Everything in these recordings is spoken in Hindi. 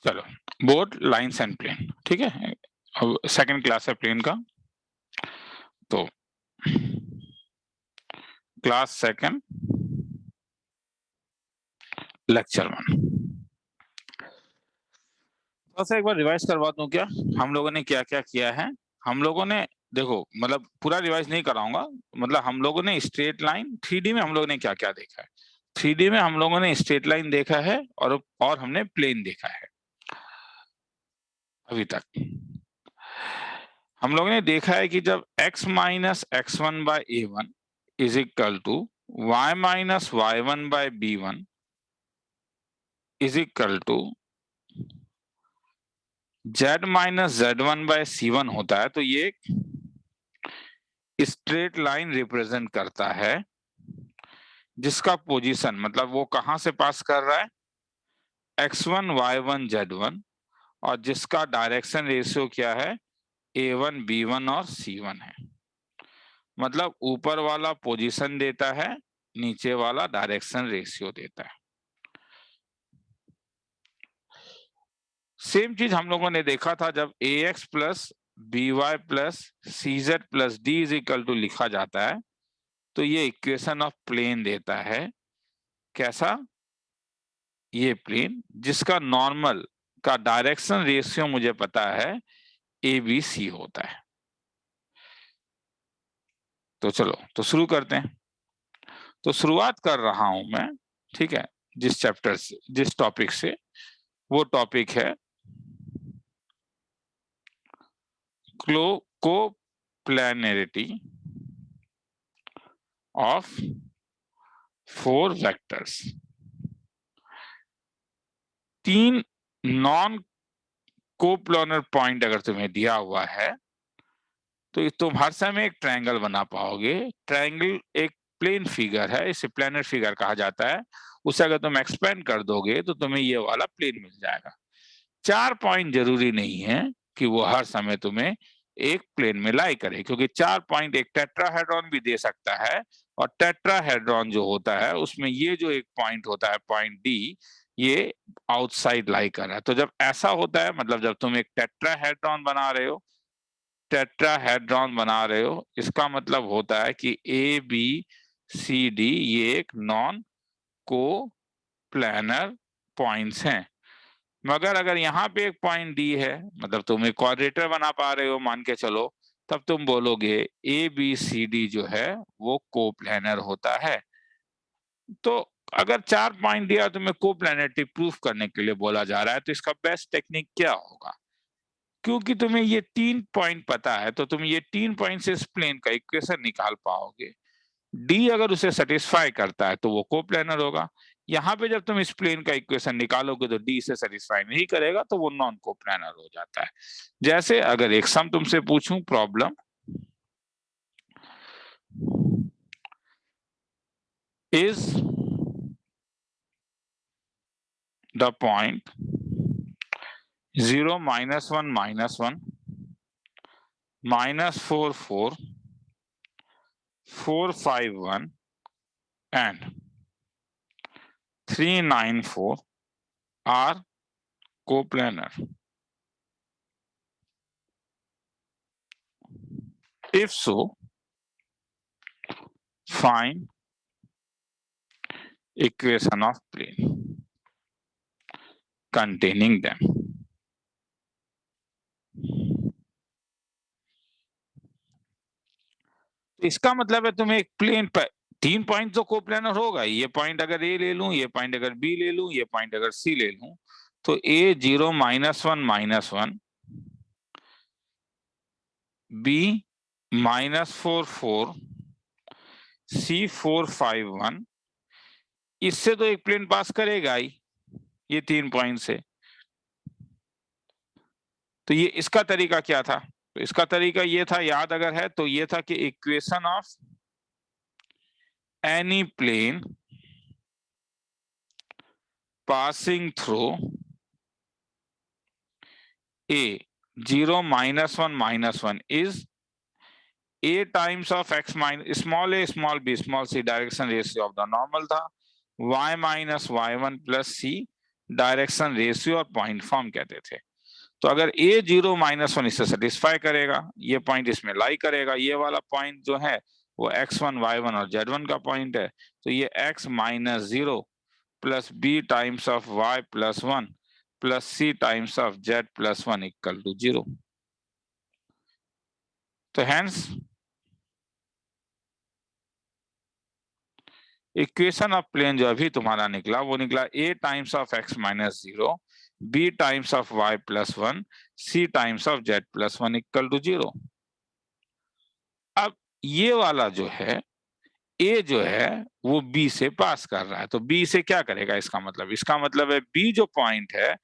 चलो, बोथ लाइन्स एंड प्लेन, ठीक है। अब सेकंड क्लास है प्लेन का, तो क्लास सेकंड लेक्चर 1। तो एक बार रिवाइज करवा दूं क्या, हम लोगों ने क्या क्या किया है। हम लोगों ने देखो, मतलब पूरा रिवाइज नहीं कराऊंगा, मतलब हम लोगों ने स्ट्रेट लाइन 3D में हम लोगों ने क्या क्या देखा है। 3D में हम लोगों ने स्ट्रेट लाइन देखा है और हमने प्लेन देखा है अभी तक। हम लोगों ने देखा है कि जब x minus x1 by a1 is equal to y minus y1 by b1 is equal to z minus z1 by c1 होता है, तो ये स्ट्रेट लाइन रिप्रेजेंट करता है जिसका पोजीशन मतलब वो कहां से पास कर रहा है, x1 y1 z1, और जिसका डायरेक्शन रेशियो क्या है, a1 b1 और c1 है। मतलब ऊपर वाला पोजीशन देता है, नीचे वाला डायरेक्शन रेशियो देता है। सेम चीज हम लोगों ने देखा था जब ax plus b y plus c z plus d is equal to लिखा जाता है, तो ये इक्वेशन ऑफ प्लेन देता है। कैसा, ये प्लेन जिसका नॉर्मल का डायरेक्शन रेशियो मुझे पता है ए बी सी होता है। तो चलो तो शुरू करते हैं। तो शुरुआत कर रहा हूं मैं, ठीक है, जिस चैप्टर से, जिस टॉपिक से, वो टॉपिक है coplanarity of 4 vectors. 3 non coplanar point अगर तुम्हें दिया हुआ है तो तुम हर समय एक ट्रायंगल बना पाओगे। ट्रायंगल एक प्लेन फिगर है, इसे प्लेनर फिगर कहा जाता है। उसे अगर तुम एक्सपेंड कर दोगे तो तुम्हें ये वाला प्लेन मिल जाएगा। 4 पॉइंट जरूरी नहीं है कि वो हर समय तुम्हें एक प्लेन में लाई करे, क्योंकि 4 पॉइंट एक टेट्राहेड्रॉन भी दे सकता है, और टेट्राहेड्रॉन जो होता है उसमें ये जो एक पॉइंट होता है पॉइंट डी, ये आउटसाइड लाई कर रहा है। तो जब ऐसा होता है, मतलब जब तुम एक टेट्राहेड्रॉन बना रहे हो, इसका मतलब होता है कि ए बी सी डी ये एक नॉन को प्लानर पॉइंट्स हैं। मगर अगर यहाँ पे एक पॉइंट डी है, मतलब तुम एक क्वाड्रेटर बना पा रहे हो मान के चलो, तब तुम बोलोगे ए बी सी डी जो है वो कोप्लानर होता है। तो अगर 4 पॉइंट दिया तुम्हें कोप्लानरिटी प्रूफ करने के लिए बोला जा रहा है, तो इसका बेस्ट टेक्निक क्या होगा, क्योंकि तुम्हें ये 3 पॉइंट पता है तो तुम ये 3 पॉइंट से इस प्लेन का इक्वेशन निकाल पाओगे। डी अगर उसे सेटिस्फाई करता है तो वो कोप्लानर होगा। यहाँ पे जब तुम इस प्लेन का इक्वेशन निकालोगे तो डी से सेटिस्फाई नहीं करेगा, तो वो नॉन कोप्लानर हो जाता है। जैसे अगर एक सम तुमसे पूछूं, problem is the point 0 -1 -1 -4 4 4 5 1 and 3 9 4 are coplanar. If so, find equation of plane containing them. इसका मतलब है तुम्हें एक प्लेन पर 3 पॉइंट तो कोप्लानर होगा। ये पॉइंट अगर ए ले लूं, ये पॉइंट अगर बी ले लूं, ये पॉइंट अगर सी ले लूं, तो ए 0 -1 -1, बी -4 4, सी 4 5 1, इससे तो एक प्लेन पास करेगा ही ये 3 पॉइंट से। तो ये इसका तरीका क्या था, तो इसका तरीका ये था, याद अगर है तो ये था कि equation of any plane passing through a 0 -1 -1 is a times of x minus small a small b small c, direction ratio of the normal था, y minus y1 plus c direction ratio और पॉइंट फॉर्म कहते थे। तो अगर A0 -1 इससे सेटिस्फाई करेगा, ये पॉइंट इसमें लाई करेगा, ये वाला पॉइंट जो है वो x1, y1 और z1 का पॉइंट है, तो ये x -0 plus b times of y plus 1 plus c times of z plus 1 equal to 0। तो हेंस इक्वेशन ऑफ प्लेन जो अभी तुम्हारा निकला वो निकला a times of x -0 b times of y plus 1 c times of z plus 1 equal to 0। अब ये वाला जो है A जो है वो B से पास कर रहा है, तो B से क्या करेगा? इसका मतलब है B जो पॉइंट है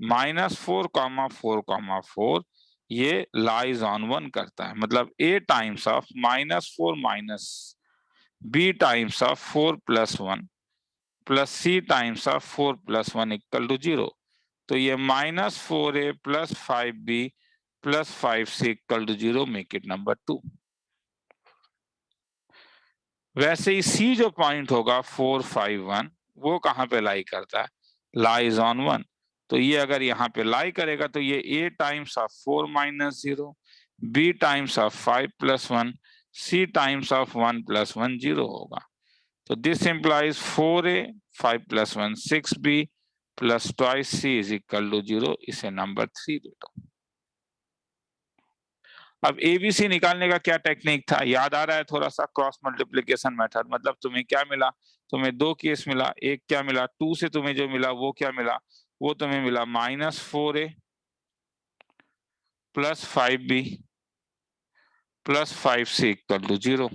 -4,4,4 ये लाइज ऑन 1 करता है, मतलब A times of -4 minus B times of 4 plus 1 plus C times of 4 plus 1 equal to 0। तो ये -4A plus 5B plus 5C equal to 0 make it number 2। वैसे ही C जो पॉइंट होगा 4, 5, 1 वो कहां पे लाई करता है? Lies on 1। तो ये अगर यहाँ पे लाई करेगा तो ये A times of 4 minus 0 B times of 5 plus 1 C times of 1 plus 1 0 होगा। तो this implies 4A 5 plus 1 6B plus twice C is equal to 0। इसे नंबर 3 दे दो। अब एबीसी निकालने का क्या टेक्निक था, याद आ रहा है थोड़ा सा? Cross multiplication method. मतलब तुम्हें क्या मिला? तुम्हें दो केस मिला। एक क्या मिला? 2 से तुम्हें जो मिला वो क्या मिला? वो तुम्हें मिला -4A plus 5B plus 5C equal to 0।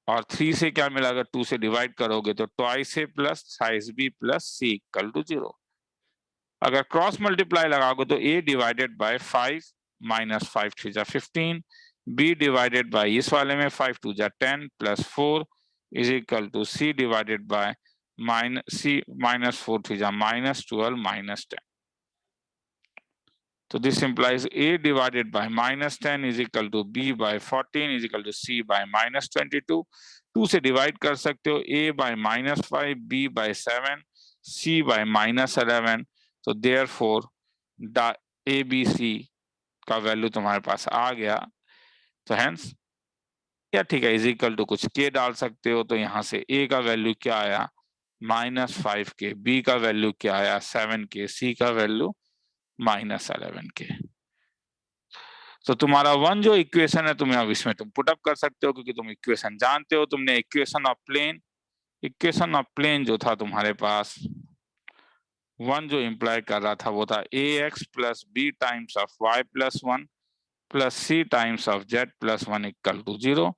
और 3 से क्या मिला? अगर 2 से डिवाइड करोगे तो twice A plus size B plus C equal to 0। अगर क्रॉस मल्टीप्लाई लगाओगे तो A डिवाइडेड बाय 5 माइनस 5 3 जा 15 B डिवाइडेड बाय इस वाले में 5 2 जा 10 plus 4 is equal to C divided by minus 4 3 जा माइनस 12 माइनस 10। तो this implies A divided by -10 is equal to B by 14 is equal to C by -22। 2 से डिवाइड कर सकते हो A by -5 B by 7 C by -11। तो देयरफॉर ABC का वैल्यू तुम्हारे पास आ गया। तो हेंस क्या ठीक है, इज इक्वल टू कुछ K डाल सकते हो। तो यहाँ से A का वैल्यू क्या आया? -5K। B का वैल्यू क्या आया? 7K। C का वैल्यू -11K। तो तुम्हारा 1 जो इक्वेशन है तुम्हें अब इसमें तुम पुटअप कर सकते हो, क्योंकि तुम इक्वेशन जानते हो। तुमने इक्वेशन ऑफ प्लेन जो था तुम्हारे पास 1 जो इंप्लाई कर रहा था वो था AX plus B times of Y plus 1 plus C times of Z plus 1 equal to 0।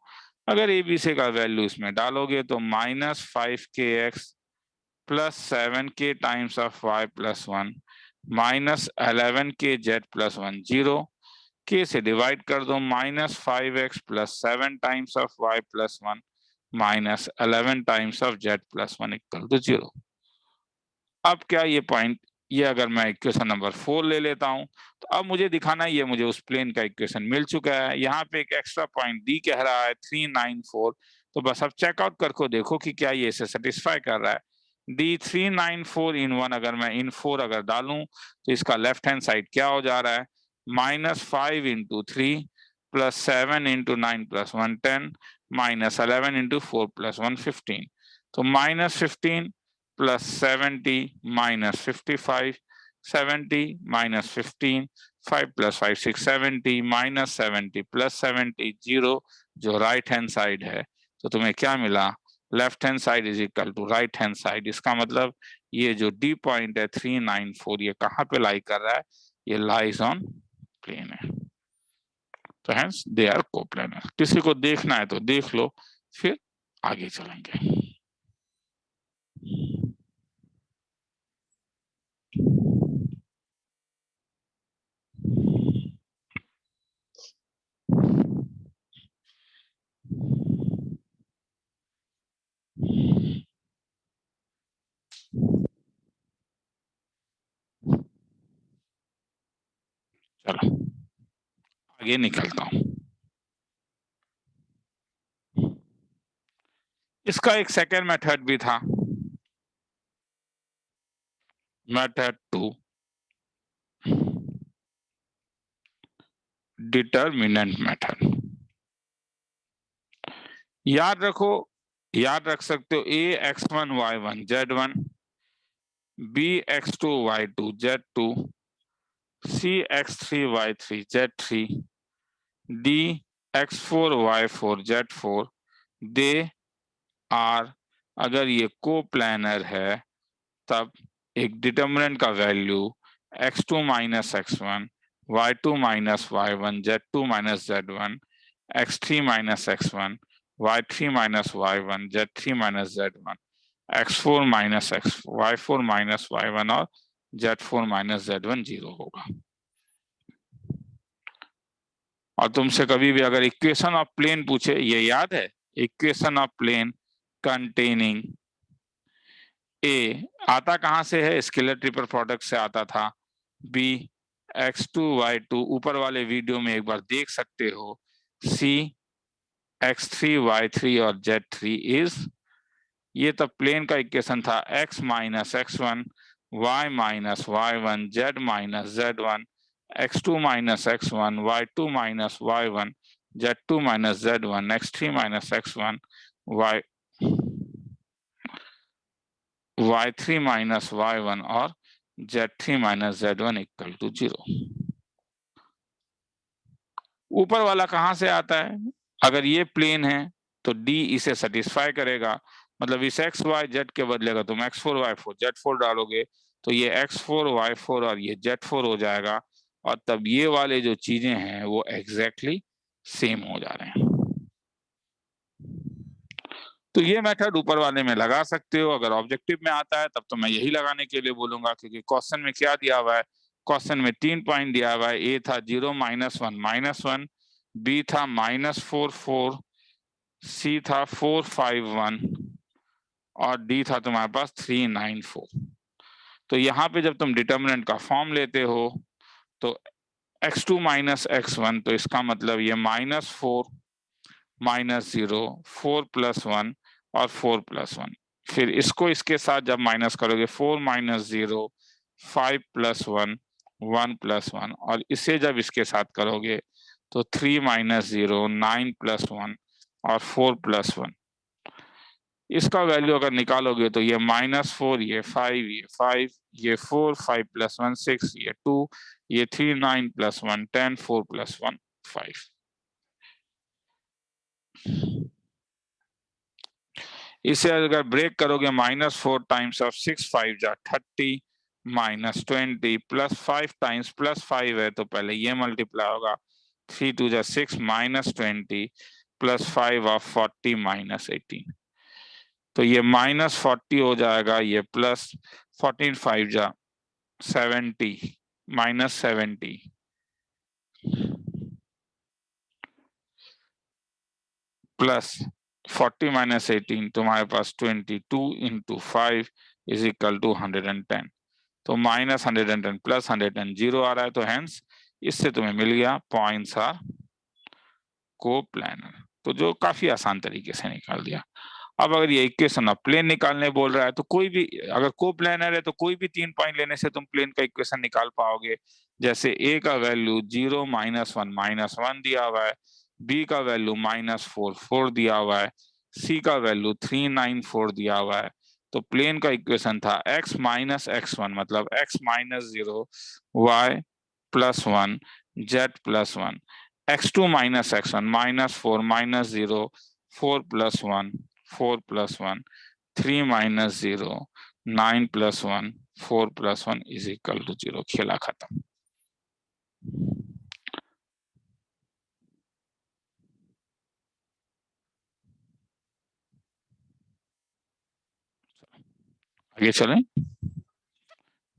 अगर ABC का वैल्यू इसमें डालोगे तो -5KX plus 7K times of Y plus 1 minus 11K Z plus 1 0। K से डिवाइड कर दो -5X plus 7 times of Y plus 1 minus 11 times of Z plus 1 equal to 0। अब क्या ये पॉइंट, ये अगर मैं इक्वेशन नंबर 4 ले लेता हूं तो अब मुझे दिखाना है, ये मुझे उस प्लेन का इक्वेशन मिल चुका है। यहाँ पे एक एक्स्ट्रा पॉइंट डी कह रहा है 394। तो बस अब चेकआउट करके देखो कि क्या ये इसे सेटिस्फाई कर रहा है। डी 394 इन 1 अगर मैं इन 4 अगर डालूं तो इसका लेफ्ट हैंड साइड क्या हो जा रहा है? -5 into 3 plus 7 into 9 plus 1 10 minus 11 into 4 plus 1 15। तो -15 plus 70 minus 55 70 minus 15 5 plus 5 6 70 minus 70 plus 70 0 जो राइट हैंड साइड है। तो तुम्हें क्या मिला? Left hand side is equal to right hand side. इसका मतलब ये जो डी पॉइंट है 394 ये कहाँ पे लाई कर रहा है? ये लाइज ऑन प्लेन है। तो हेंस दे आर कोप्लेनर। किसी को देखना है तो देख लो, फिर आगे चलेंगे। चलो आगे निकलता हूं। इसका एक सेकेंड मेथड भी था। method 2 determinant method। याद रखो, याद रख सकते हो a x1 y1 z1, b x2 y2 z2, c x3 y3 z3, d x4 y4 z4। They are, अगर ये को प्लानर है तब एक डिटर्मिनेंट का value x2 minus x1, y2 minus y1, z2 minus z1, x3 minus x1, y3 minus y1, z3 minus z1, x4 minus x, y4 minus y1 और z4 माइनस z1 0 होगा। और तुमसे कभी भी अगर इक्वेशन ऑफ प्लेन पूछे, ये याद है, equation of plane containing a आता कहां से है, स्केलर ट्रिपल प्रोडक्ट से आता था। बी x2 y2 ऊपर वाले वीडियो में एक बार देख सकते हो। सी x3 y3 और z3 इज, ये तब प्लेन का इक्वेशन था x minus x1, y minus y1, z minus z1, x2 minus x1, y2 minus y1, z2 minus z1, x3 minus x1, y3 minus y1 और z3 minus z1 equal to 0। ऊपर वाला कहां से आता है, अगर ये प्लेन है तो d इसे सेटिस्फाई करेगा, मतलब इस x y z के बदलेगा तुम x4 y4 z4 डालोगे तो ये x4 y4 और ये z4 हो जाएगा, और तब ये वाले जो चीजें हैं वो एग्जैक्टली सेम हो जा रहे हैं। तो ये मेथड ऊपर वाले में लगा सकते हो। अगर ऑब्जेक्टिव में आता है तब तो मैं यही लगाने के लिए बोलूंगा, क्योंकि क्वेश्चन में क्या दिया हुआ है, क्वेश्चन में 3 पॉइंट दिया हुआ है। ए था 0 -1 -1, बी था -4 4, सी था 4 5 1 और डी था तुम्हारे पास 3 9 4। तो यहाँ पे जब तुम डिटर्मिनेंट का फॉर्म लेते हो तो x2 माइनस x1, तो इसका मतलब ये -4 -0 4 + 1 और 4 + 1। फिर इसको इसके साथ जब माइनस करोगे 4 - 0 5 + 1 1 + 1, और इसे जब इसके साथ करोगे तो 3 - 0 9 + 1 और 4 + 1। इसका वैल्यू अगर निकालोगे तो ये -4, ये 5, ये 5, ये 4 5 + 1 6, ये 2, ये 3 9 + 1 10 4 + 1 5। इसे अगर ब्रेक करोगे -4 टाइम्स ऑफ 6 5 जा 30 -20 +5 टाइम्स +5 है तो पहले ये मल्टीप्लाई होगा 3 2 जा 6 -20 +5 ऑफ 40 -18, तो ये -40 हो जाएगा, ये +14 5 जा 70 -70 प्लस 40 -18 तुम्हारे पास 22 × 5 इज इक्वल टू 110। तो -110 + 110 0 आ रहा है, तो हेंस इससे तुम्हें मिल गया पॉइंट्स आर कोप्लानर। तो जो काफी आसान तरीके से निकाल दिया। अब अगर ये इक्वेशन ऑफ प्लेन निकालने बोल रहा है तो कोई भी, अगर कोप्लानर है तो कोई भी 3 पॉइंट लेने से तुम प्लेन का इक्वेशन निकाल पाओगे। जैसे ए का वैल्यू 0 -1 -1 दिया हुआ है, बी का वैल्यू -4 4 दिया हुआ है, सी का वैल्यू 3 9 4 दिया हुआ है। तो प्लेन का इक्वेशन था x - x1 मतलब x - 0 y + 1 z + 1, x2 - x1 -4 -0 4 + 1 4 + 1 3 - 0 9 + 1 4 + 1 is equal to 0। खेला खत्म। आगे चलें,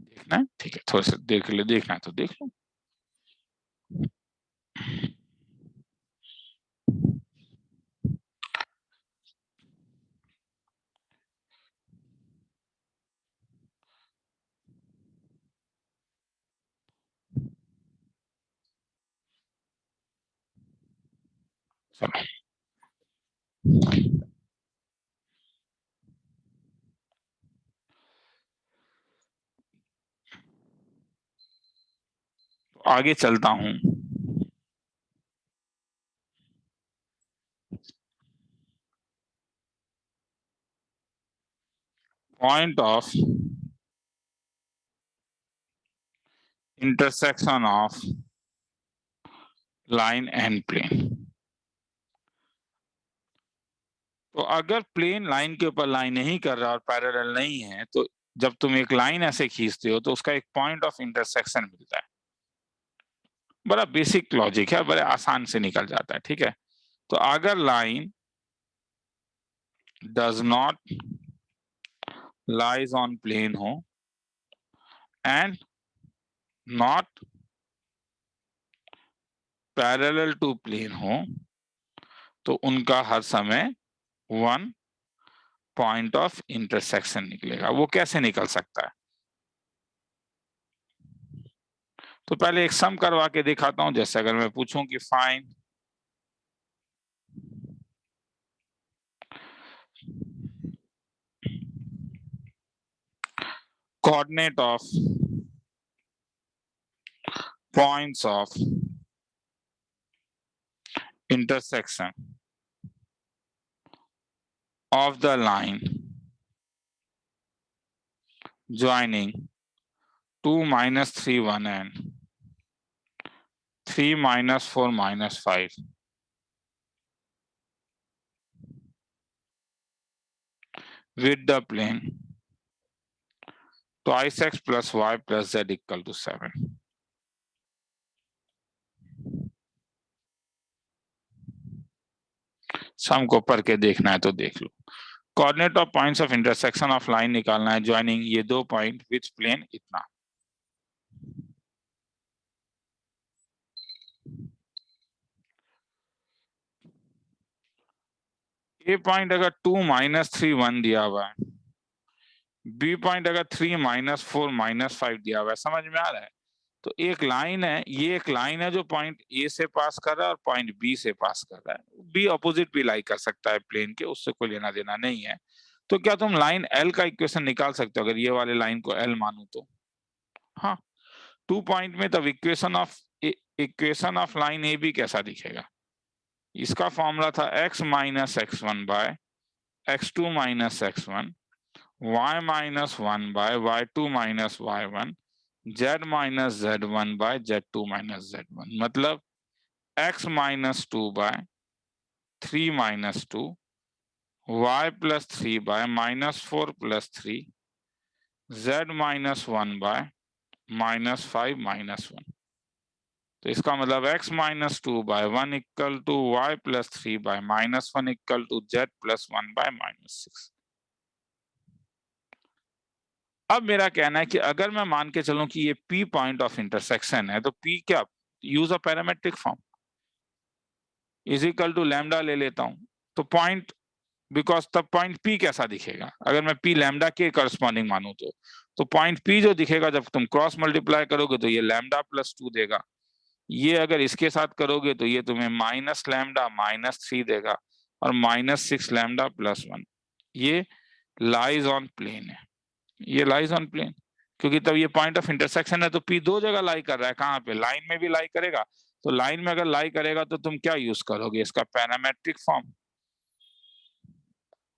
देखना है ठीक है, थोड़ा सा देख ले, देखना है तो देख लो। चलो आगे चलता हूं। Point of intersection of line and plane. तो अगर प्लेन लाइन के ऊपर लाइन नहीं कर रहा और पैरेलल नहीं है, तो जब तुम एक लाइन ऐसे खींचते हो तो उसका एक पॉइंट ऑफ इंटरसेक्शन मिलता है। बड़ा बेसिक लॉजिक है, बड़े आसान से निकल जाता है, ठीक है। तो अगर line does not lies on plane हो and not parallel to plane हो, तो उनका हर समय वन पॉइंट ऑफ इंटरसेक्शन निकलेगा। वो कैसे निकल सकता है? तो पहले एक सम करवा के दिखाता हूं। जैसे अगर मैं पूछूं कि find coordinate of points of intersection of the line joining 2 minus 3 1 and 3 minus 4 minus 5 with the plane twice x plus y plus z equal to 7। Sum को पढ़ के देखना है तो देख लो। Coordinate of points of intersection of line निकालना है ज्वाइनिंग ये दो पॉइंट विच प्लेन इतना। ए पॉइंट अगर 2 माइनस 3 1 दिया हुआ है, बी पॉइंट अगर 3 माइनस 4 माइनस 5 दिया हुआ है, समझ में आ रहा है? तो एक लाइन है, ये एक लाइन है जो पॉइंट ए से पास कर रहा है और पॉइंट बी से पास कर रहा है। बी अपोजिट भी लाई कर सकता है प्लेन के, उससे कोई लेना देना नहीं है। तो क्या तुम लाइन एल का इक्वेशन निकाल सकते हो अगर ये वाले लाइन को एल मानू तो? हाँ, 2 पॉइंट में तब equation of line A B कैसा दिखेगा? इसका फॉर्मूला था x minus x one by x two minus x one, y minus one by y two minus y one, z minus z one by z two minus z one. मतलब x minus two by three minus two, y plus three by minus four plus three, z minus one by minus five minus one. तो इसका मतलब x minus two by one equal to y plus three by minus one equal to z plus one by minus six. अब मेरा कहना है कि अगर मैं मान के चलूं कि ये P पॉइंट ऑफ इंटरसेक्शन है, तो P क्या, use a parametric form, is equal to lambda ले लेता हूं। तो पॉइंट, बिकॉज तब पॉइंट P कैसा दिखेगा अगर मैं P लैम्डा के करस्पॉन्डिंग मानू तो पॉइंट P जो दिखेगा जब तुम क्रॉस मल्टीप्लाई करोगे तो ये लैम्डा प्लस टू देगा। ये अगर इसके साथ करोगे तो ये तुम्हें माइनस लैम्डा माइनस थ्री देगा और minus six lambda plus one. ये लाइज ऑन प्लेन है, ये लाइज ऑन प्लेन, क्योंकि तब ये पॉइंट ऑफ इंटरसेक्शन है तो P दो जगह लाई कर रहा है। कहाँ पे? लाइन में भी लाई करेगा। तो लाइन में अगर लाई करेगा तो तुम क्या यूज करोगे? इसका पैरामेट्रिक फॉर्म।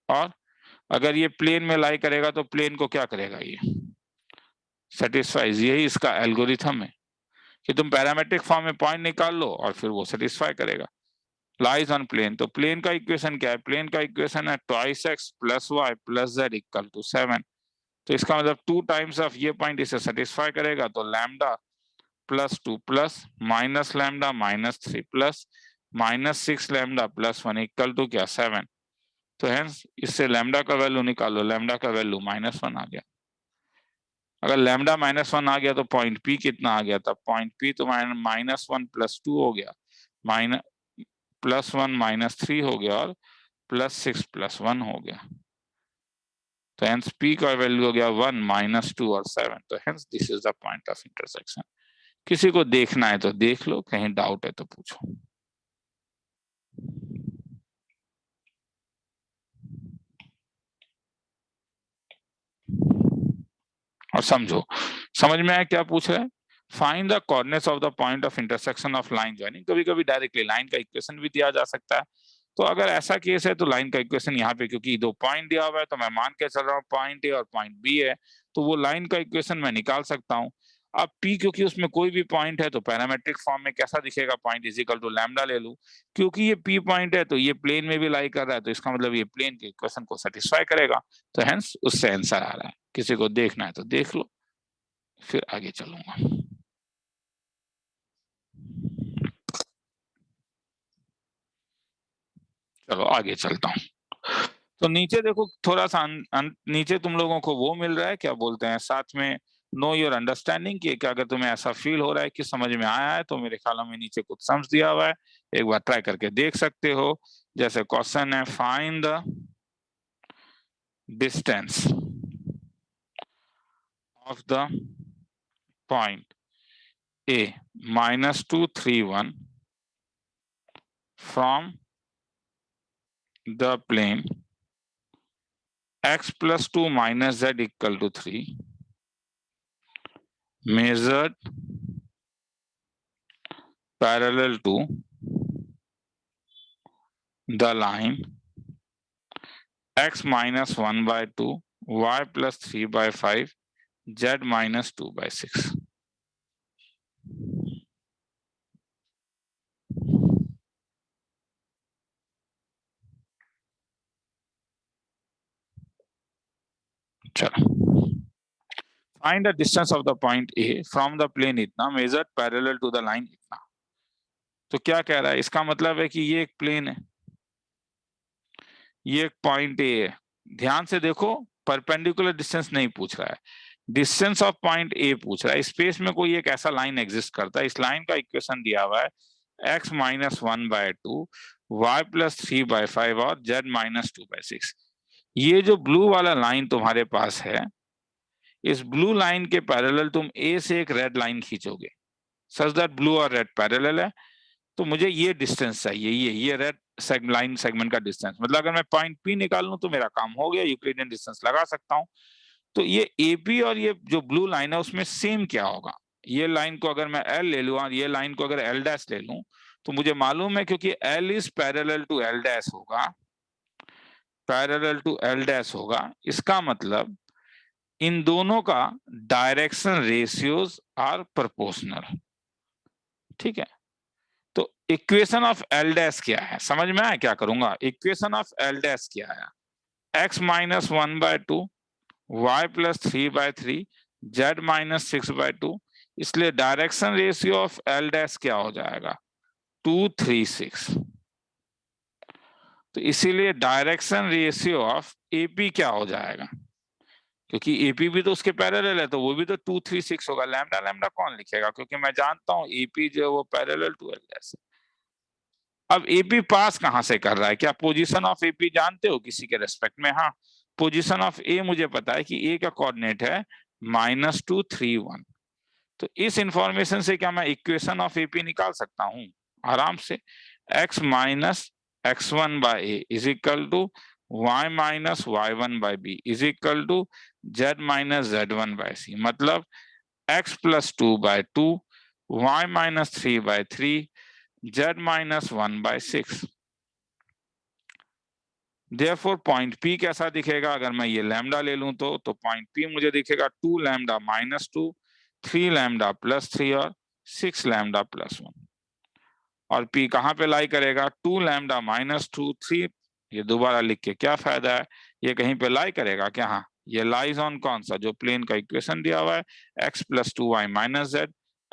और अगर ये प्लेन में लाई करेगा तो प्लेन को क्या करेगा? ये सेटिस्फाइज। यही इसका एल्गोरिथम है कि तुम पैरामेट्रिक फॉर्म में पॉइंट निकाल लो और फिर वो सेटिस्फाई करेगा। लाइज ऑन प्लेन, तो प्लेन का इक्वेशन क्या है? प्लेन का इक्वेशन है twice x plus y plus z equal to 7। तो इसका मतलब 2 टाइम्स ऑफ ये पॉइंट इसे सेटिस्फाई करेगा। तो lambda plus two plus minus lambda minus three plus minus six lambda plus one equal to क्या? 7। तो हेंस इससे लैम्डा का वैल्यू निकालो, लैम्डा का वैल्यू माइनस वन आ गया। अगर लैम्डा माइनस वन आ गया तो पॉइंट P कितना आ गया? तब पॉइंट P तो माइनस वन प्लस टू हो गया, minus plus one minus three हो गया और प्लस सिक्स प्लस वन हो गया। तो हेंस P का वैल्यू हो गया वन माइनस टू और सेवन। तो hence this is the point of intersection. किसी को देखना है तो देख लो, कहीं डाउट है तो पूछो। और समझो, समझ में आया क्या पूछ रहे हैं? Find the coordinates of the point of intersection of line joining. कभी कभी डायरेक्टली लाइन का इक्वेशन भी दिया जा सकता है। तो अगर ऐसा केस है तो लाइन का इक्वेशन यहाँ पे, क्योंकि दो पॉइंट दिया हुआ है तो मैं मान के चल रहा हूँ पॉइंट ए और पॉइंट बी है, तो वो लाइन का इक्वेशन मैं निकाल सकता हूँ। अब P क्योंकि उसमें कोई भी पॉइंट है तो पैरामेट्रिक फॉर्म में कैसा दिखेगा, point is equal to lambda ले लूं। क्योंकि ये P पॉइंट है तो ये प्लेन में भी लाई कर रहा है, तो इसका मतलब ये प्लेन के इक्वेशन को सेटिस्फाई करेगा। तो हेंस उससे आंसर आ रहा है। किसी को देखना है तो देख लो, फिर आगे चलूंगा। चलो आगे चलता हूँ। तो नीचे देखो थोड़ा सा नीचे तुम लोगों को वो मिल रहा है, क्या बोलते हैं, साथ में नो योर अंडरस्टैंडिंग की। क्या अगर तुम्हें ऐसा फील हो रहा है कि समझ में आया है, तो मेरे ख्याल में नीचे कुछ सम्स दिया हुआ है, एक बार ट्राई करके देख सकते हो। जैसे क्वेश्चन है, find the distance of the point A -231 from the plane x + 2 - z = 3 measured parallel to the line x - 1/2 y + 3/5 z - 2/6। चलो, find the distance of the point A from the plane इतना, measured parallel to the line इतना। तो क्या कह रहा है, इसका मतलब है कि ये एक प्लेन है, ये एक पॉइंट ए है। ध्यान से देखो, परपेंडिकुलर डिस्टेंस नहीं पूछ रहा है, डिस्टेंस ऑफ पॉइंट ए पूछ रहा है। स्पेस में कोई एक ऐसा लाइन एग्जिस्ट करता है, इस लाइन का इक्वेशन दिया हुआ है x - 1/2 y + 3/5 और z - 2/6। ये जो ब्लू वाला लाइन तुम्हारे पास है, इस ब्लू लाइन के पैरेलल तुम ए से एक रेड लाइन खींचोगे, सच दैट ब्लू और रेड पैरेलल है। तो मुझे ये डिस्टेंस चाहिए, ये रेड लाइन सेगमेंट का डिस्टेंस। मतलब अगर मैं पॉइंट पी निकाल लूं तो मेरा काम हो गया, यूक्लिडियन डिस्टेंस लगा सकता हूं। तो ये एपी और ये जो ब्लू लाइन है उसमें सेम क्या होगा, ये लाइन को अगर मैं एल ले लूं और ये लाइन को अगर एल डैश ले लूं, तो मुझे मालूम है क्योंकि L is parallel to L dash होगा, पैरेलल टू एल डैश होगा, इसका मतलब इन दोनों का डायरेक्शन रेशियोज आर प्रोपोर्शनल। ठीक है, तो इक्वेशन ऑफ एल डैश क्या है, समझ में आया? क्या करूंगा, इक्वेशन ऑफ एल डैश क्या है, x - 1/2 y + 3/3 z - 6/2। इसलिए direction ratio of L dash क्या हो जाएगा, 236। तो इसीलिए डायरेक्शन रेशियो ऑफ एपी क्या हो जाएगा, क्योंकि एपी भी तो उसके पैरेलल है, तो वो भी तो 236 होगा। लैम्डा लैम्डा कौन लिखेगा, क्योंकि मैं जानता हूं एपी जो है वो पैरेलल टू एल डैश है। अब एपी पास कहां से कर रहा है, क्या पोजीशन ऑफ एपी जानते हो किसी के रेस्पेक्ट में? हाँ, पोजीशन ऑफ ए मुझे पता है कि ए का कोऑर्डिनेट है -231। तो इस इंफॉर्मेशन से क्या मैं इक्वेशन ऑफ एपी निकाल सकता हूं आराम से, x - x1/a is equal to y - y1/b is equal to z - z1/c। मतलब x + 2/2 y - 3/3 z - 1/6। Therefore point P कैसा दिखेगा, अगर मैं ये लैम्डा ले लूं तो पॉइंट P मुझे दिखेगा 2 लैम्डा -2 3 लैम्डा +3 और 6 लैम्डा +1। और P कहां पे लाई करेगा, 2 लैम्डा -2 3, ये दोबारा लिख के क्या फायदा है, ये कहीं पे लाई करेगा क्या? हाँ, ये लाइज ऑन कौन सा, जो प्लेन का इक्वेशन दिया हुआ है, x + 2y - z,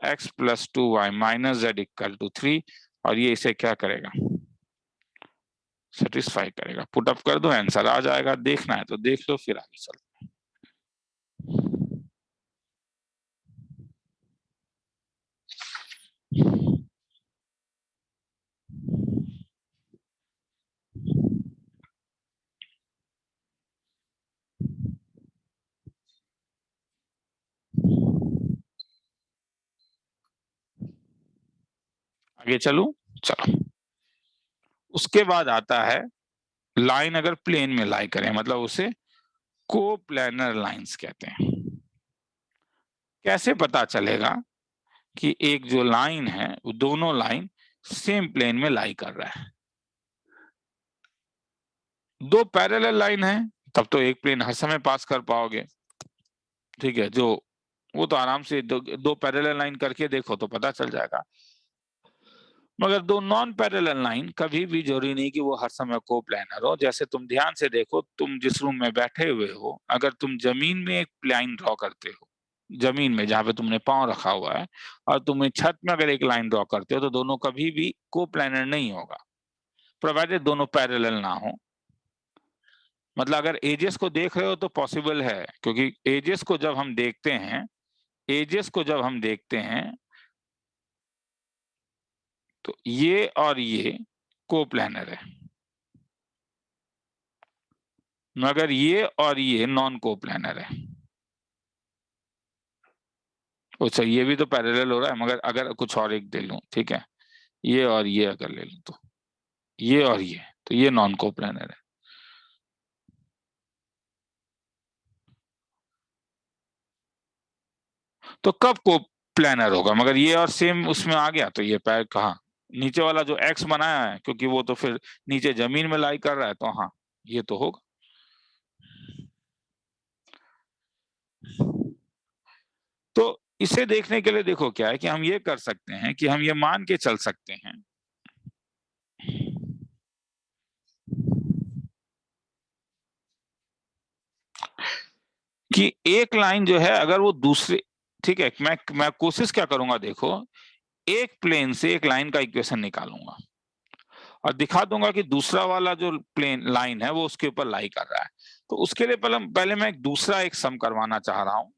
x + 2y - z = 3। और ये इसे क्या करेगा, सेटिस्फाई करेगा। पुट अप कर दो, आंसर आ जाएगा। देखना है तो देख लो, फिर आगे चलते हैं। आगे चलूं, चलो। उसके बाद आता है लाइन अगर प्लेन में लाई करें, मतलब उसे कोप्लेनर लाइंस कहते हैं। कैसे पता चलेगा कि एक जो लाइन है वो दोनों लाइन सेम प्लेन में लाई कर रहा है। दो पैरेलल लाइन है तब तो एक प्लेन हर समय पास कर पाओगे, ठीक है। जो वो तो आराम से दो पैरेलल लाइन करके देखो तो पता चल जाएगा। मगर दो नॉन पैरेलल लाइन कभी भी जरूरी नहीं कि वो हर समय को प्लानर हो। जैसे तुम ध्यान से देखो, तुम जिस रूम में बैठे हुए हो, अगर तुम जमीन में एक लाइन ड्रॉ करते हो, जमीन में जहां पे तुमने पांव रखा हुआ है, और तुम छत में अगर एक लाइन ड्रॉ करते हो, तो दोनों कभी भी को प्लानर नहीं होगा, प्रोवाइडेड दोनों पैरेलल ना हो। मतलब अगर एजेस को देख रहे हो तो पॉसिबल है, क्योंकि एजेस को जब हम देखते हैं, एजेस को जब हम देखते हैं तो ये और ये कोप्लानर है, मगर ये और ये नॉन कोप्लानर है। अच्छा, ये भी तो पैरेलल हो रहा है, मगर अगर कुछ और एक दे लूं, ठीक है, ये और ये अगर ले लूं तो ये और ये, तो ये नॉन कोप्लानर है। तो कब कोप्लानर होगा? मगर ये और सेम उसमें आ गया तो ये पैर कहाँ, नीचे वाला जो एक्स बनाया है, क्योंकि वो तो फिर नीचे जमीन में लाई कर रहा है, तो हाँ ये तो होगा। तो इसे देखने के लिए देखो क्या है कि हम ये कर सकते हैं कि हम ये मान के चल सकते हैं कि एक लाइन जो है अगर वो दूसरे, ठीक है, मैं कोशिश क्या करूंगा, देखो, एक प्लेन से एक लाइन का इक्वेशन निकालूंगा और दिखा दूंगा कि दूसरा वाला जो प्लेन लाइन है वो उसके ऊपर लाई कर रहा है। तो उसके लिए पहले मैं एक दूसरा एक सम करवाना चाह रहा हूं।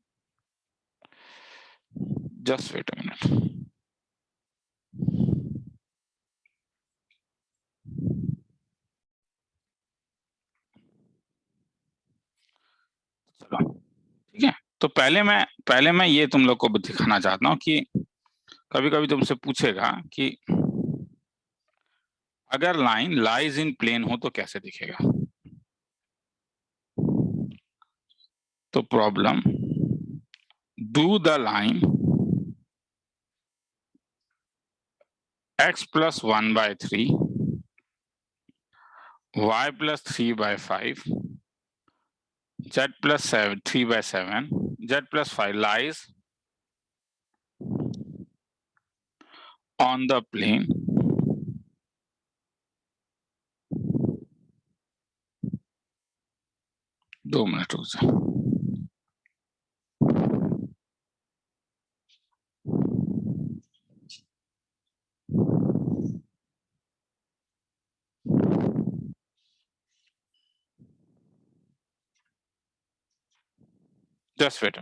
Just wait a minute. चलो, ठीक है। तो पहले मैं ये तुम लोग को दिखाना चाहता हूँ कि कभी कभी तुमसे पूछेगा कि अगर लाइन लाइज इन प्लेन हो तो कैसे दिखेगा। तो problem, do the line x+1/3 y+3/5 z+3/7 z+5 lies on the plane दो मिनट रुक जाओ। Just wait.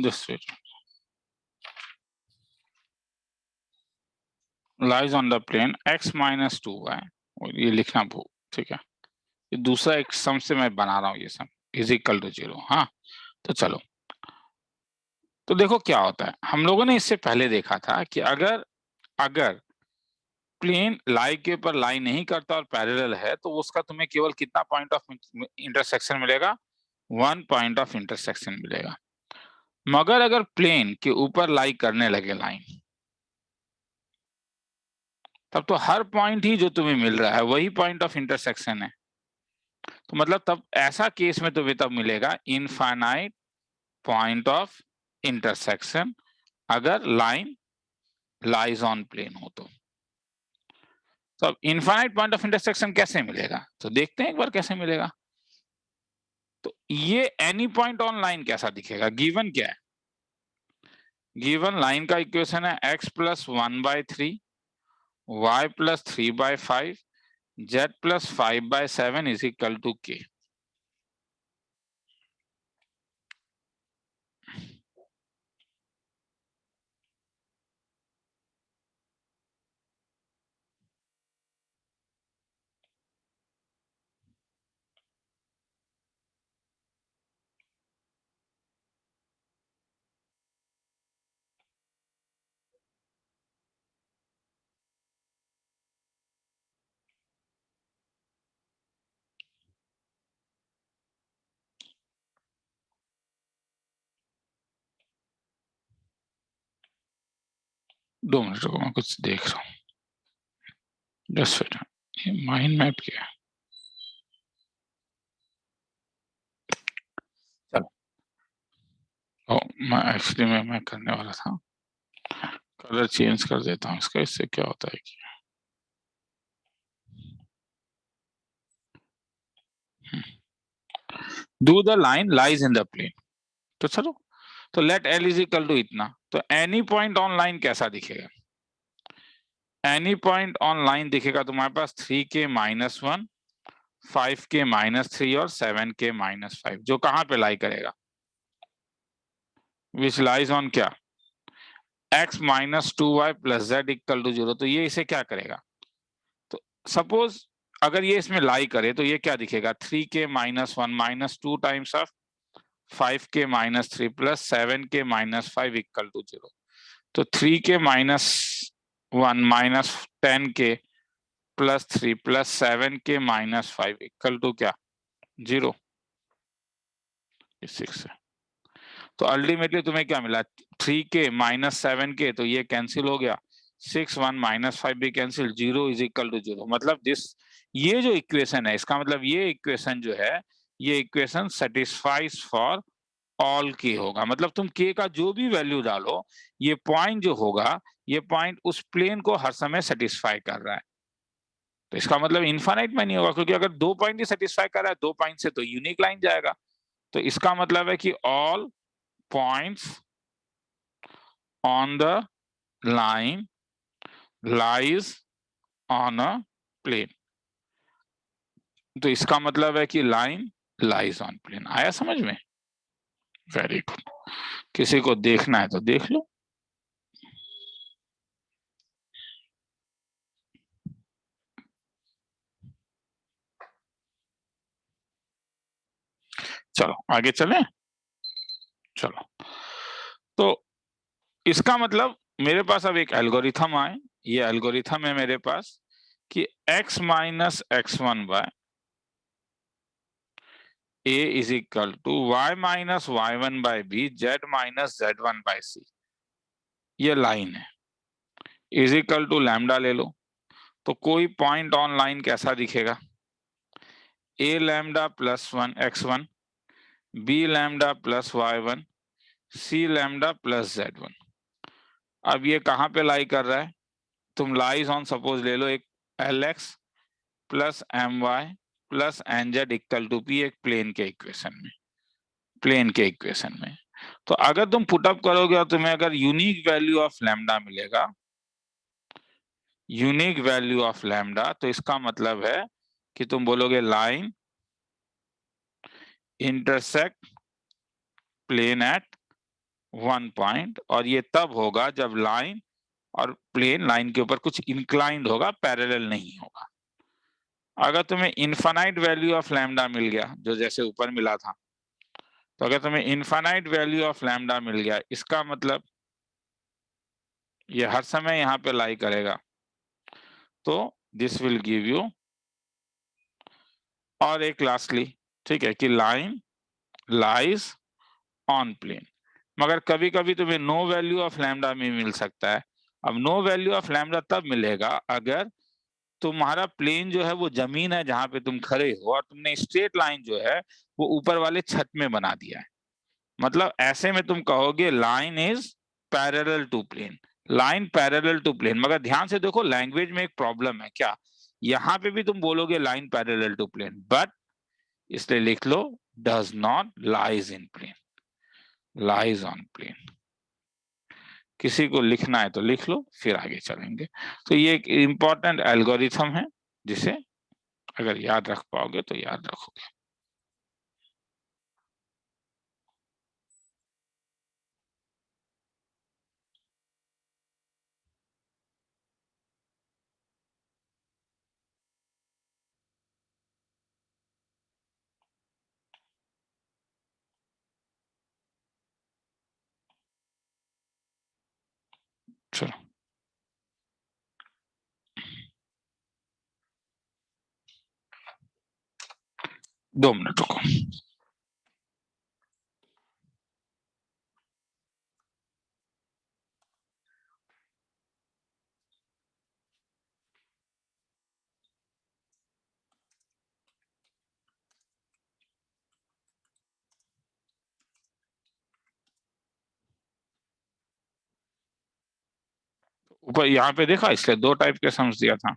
Just wait. Lies on the plane x-2y, और ये लिखना भूल, ठीक है। ये दूसरा एक सम से मैं बना रहा हूँ, ये सम इज इक्वल टू 0। हाँ, तो चलो, तो देखो क्या होता है। हम लोगों ने इससे पहले देखा था कि अगर अगर प्लेन लाई के ऊपर लाई नहीं करता और पैरेलल है, तो उसका तुम्हें केवल कितना पॉइंट ऑफ इंटरसेक्शन मिलेगा? 1 पॉइंट ऑफ इंटरसेक्शन मिलेगा। मगर अगर प्लेन के ऊपर लाई करने लगे लाइन, तब तो हर पॉइंट ही जो तुम्हें मिल रहा है वही पॉइंट ऑफ इंटरसेक्शन है। तो मतलब तब ऐसा केस में तुम्हें तब मिलेगा इनफाइनाइट पॉइंट ऑफ इंटरसेक्शन, अगर लाइन लाइज ऑन प्लेन हो तो। अब इनफाइनाइट पॉइंट ऑफ इंटरसेक्शन कैसे मिलेगा, तो देखते हैं एक बार कैसे मिलेगा। तो ये एनी पॉइंट ऑन लाइन कैसा दिखेगा? गिवन क्या है? गिवन लाइन का इक्वेशन है x+1/3 y+3/5 z plus 5/7 is equal to k। दो मिनट रुको, मैं कुछ देख रहा हूँ। जस्ट वेट, ये माइंड मैप क्या है? चलो, मैं एक्चुअली मैं करने वाला था, कलर चेंज कर देता हूँ इसका। इससे क्या होता है कि do the line lies in the plane. तो चलो, तो let L is equal to इतना, तो एनी पॉइंट ऑन लाइन कैसा दिखेगा? एनी पॉइंट ऑन लाइन दिखेगा तुम्हारे पास 3k-1, 5k-3 और 7k-5, जो कहां पे लाई करेगा? विच लाइज ऑन क्या? x - 2y + z = 0। तो ये इसे क्या करेगा? तो सपोज अगर ये इसमें लाई करे तो ये क्या दिखेगा? 3k-1 - 2 times of 5k-3 + 7k-5 = 0। तो 3k-1 - 10k +3 + 7k-5 = क्या? 0। 6 है। तो अल्टीमेटली तुम्हें क्या मिला? 3k - 7k, तो ये कैंसिल हो गया। 6 1 - 5 भी कैंसिल। 0 = 0। मतलब ये जो इक्वेशन है, इसका मतलब ये इक्वेशन जो है, ये equation satisfies for all k होगा। मतलब तुम k का जो भी वैल्यू डालो, ये पॉइंट जो होगा, ये पॉइंट उस प्लेन को हर समय सेटिस्फाई कर रहा है। तो इसका मतलब इनफाइनाइट में नहीं होगा, क्योंकि अगर 2 पॉइंट ही सेटिस्फाई कर रहा है, 2 पॉइंट से तो यूनिक लाइन जाएगा। तो इसका मतलब है कि all points on the line lies on a plane. तो इसका मतलब है कि लाइन लाइज ऑन प्लेन। आया समझ में? Very good. किसी को देखना है तो देख लो। चलो आगे चलें। चलो, तो इसका मतलब मेरे पास अब एक एल्गोरिथम आए। ये एल्गोरिथम है मेरे पास कि x - x1/a = y - y1/b z - z1/c। ये लाइन है। = ले लो। तो कोई पॉइंट ऑन लाइन कैसा दिखेगा? a lambda +1 x1, b lambda +y1, c lambda +z1। अब ये कहां पे लाई कर रहा है? तुम लाइज ऑन सपोज ले लो एक lx + my + nz = p, एक प्लेन के इक्वेशन में, प्लेन के इक्वेशन में। तो अगर तुम पुटअप करोगे और तुम्हें अगर यूनिक वैल्यू ऑफ लैम्डा मिलेगा, यूनिक वैल्यू ऑफ लैम्डा, तो इसका मतलब है कि तुम बोलोगे लाइन इंटरसेक्ट प्लेन एट 1 पॉइंट, और ये तब होगा जब लाइन और प्लेन लाइन के ऊपर कुछ इंक्लाइंड होगा, पैरेलल नहीं होगा। अगर तुम्हें इनफाइनाइट वैल्यू ऑफ लैम्डा मिल गया, जो जैसे ऊपर मिला था, तो अगर तुम्हें इनफाइनाइट वैल्यू ऑफ लैम्डा मिल गया, इसका मतलब ये हर समय यहाँ पे लाई करेगा। तो दिस विल गिव यू, और एक लास्टली, ठीक है, कि लाइन लाइज ऑन प्लेन। मगर कभी कभी तुम्हें नो वैल्यू ऑफ लैम्डा में मिल सकता है। अब नो वैल्यू ऑफ लैम्डा तब मिलेगा अगर तुम्हारा प्लेन जो है वो जमीन है जहां पे तुम खड़े हो, और तुमने स्ट्रेट लाइन जो है वो ऊपर वाले छत में बना दिया है। मतलब ऐसे में तुम कहोगे line is parallel to plane, line parallel to plane. मगर ध्यान से देखो, लैंग्वेज में एक प्रॉब्लम है क्या? यहाँ पे भी तुम बोलोगे line parallel to plane, but इसलिए लिख लो does not lies in plane, lies on plane. किसी को लिखना है तो लिख लो, फिर आगे चलेंगे। तो ये एक इंपॉर्टेंट एल्गोरिथम है जिसे अगर याद रख पाओगे तो याद रखोगे। चलो 2 मिनट रुको। ऊपर यहाँ पे देखा, इसलिए 2 टाइप के सम्स दिया था।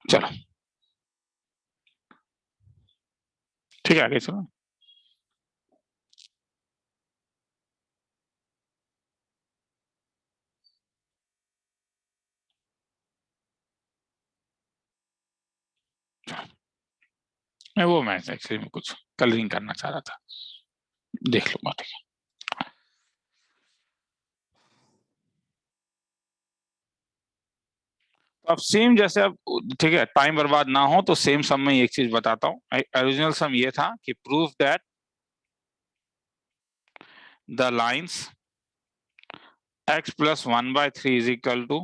चलो ठीक है, आगे चलो। मैं एक्चुअली में कुछ कलरिंग करना चाह रहा था, देख लो बात। अब सेम जैसे, अब ठीक है, टाइम बर्बाद ना हो तो सेम सम में एक चीज बताता हूँ। ओरिजिनल सम ये था कि prove that the lines x plus 1/3 is equal to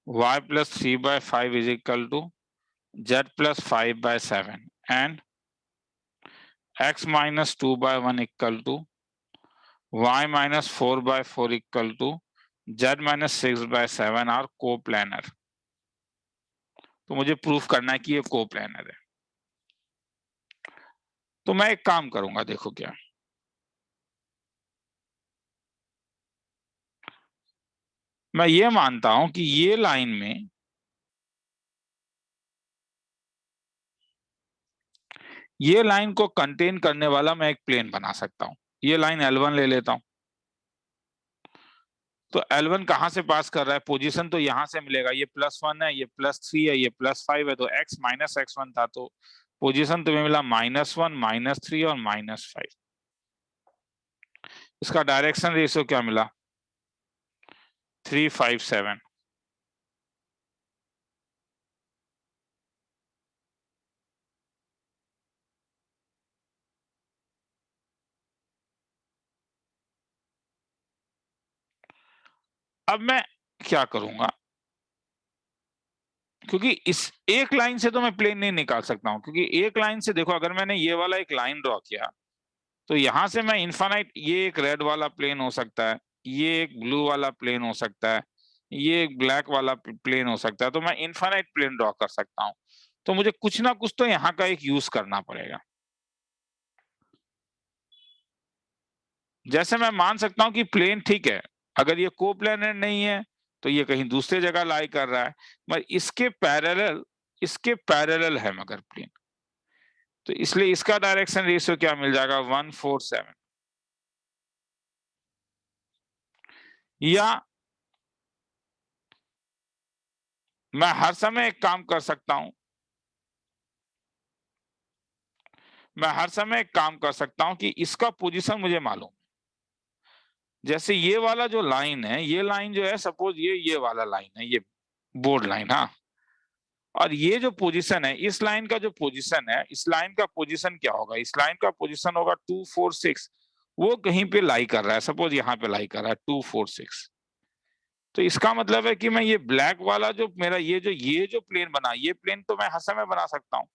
y plus 3/5 is equal to z plus 5/7 and x minus 2/1 equal to y minus 4/4 equal to z minus 6/7 are coplanar. तो मुझे प्रूफ करना है कि ये कोप्लानर है। तो मैं एक काम करूंगा, देखो क्या, मैं ये मानता हूं कि ये लाइन में ये लाइन को कंटेन करने वाला मैं एक प्लेन बना सकता हूं। ये लाइन L1 ले लेता हूं। तो L1 कहां से पास कर रहा है? पोजीशन तो यहां से मिलेगा, ये +1 है, ये +3 है, ये +5 है, तो x माइनस x1 था, तो पोजीशन तुम्हें मिला -1, -3 और -5। इसका डायरेक्शन रेशियो क्या मिला? 3, 5, 7। अब मैं क्या करूंगा, क्योंकि इस एक लाइन से तो मैं प्लेन नहीं निकाल सकता हूं, क्योंकि एक लाइन से देखो, अगर मैंने ये वाला एक लाइन ड्रॉ किया तो यहां से मैं इनफाइनाइट, ये एक रेड वाला प्लेन हो सकता है, ये एक ब्लू वाला प्लेन हो सकता है, ये एक ब्लैक वाला प्लेन हो सकता है, तो मैं इनफाइनाइट प्लेन ड्रॉ कर सकता हूं। तो मुझे कुछ ना कुछ तो यहाँ का एक यूज करना पड़ेगा। जैसे मैं मान सकता हूं कि प्लेन ठीक है, अगर ये कोप्लेनर नहीं है तो ये कहीं दूसरे जगह लाई कर रहा है, मगर इसके पैरेलल है मगर प्लेन, तो इसलिए इसका डायरेक्शन रेशियो क्या मिल जाएगा? 1, 4, 7। या मैं हर समय एक काम कर सकता हूं, मैं हर समय एक काम कर सकता हूं कि इसका पोजीशन मुझे मालूम, जैसे ये वाला जो लाइन है, ये लाइन जो है सपोज ये वाला लाइन है, ये बोर्ड लाइन, हाँ, और ये जो पोजीशन है, इस लाइन का जो पोजीशन है, इस लाइन का पोजीशन क्या होगा, इस लाइन का पोजीशन होगा 246, वो कहीं पे लाई कर रहा है, सपोज यहाँ पे लाई कर रहा है 246। तो इसका मतलब है कि मैं ये ब्लैक वाला जो मेरा ये जो प्लेन बना, ये प्लेन तो मैं हर समय बना सकता हूँ।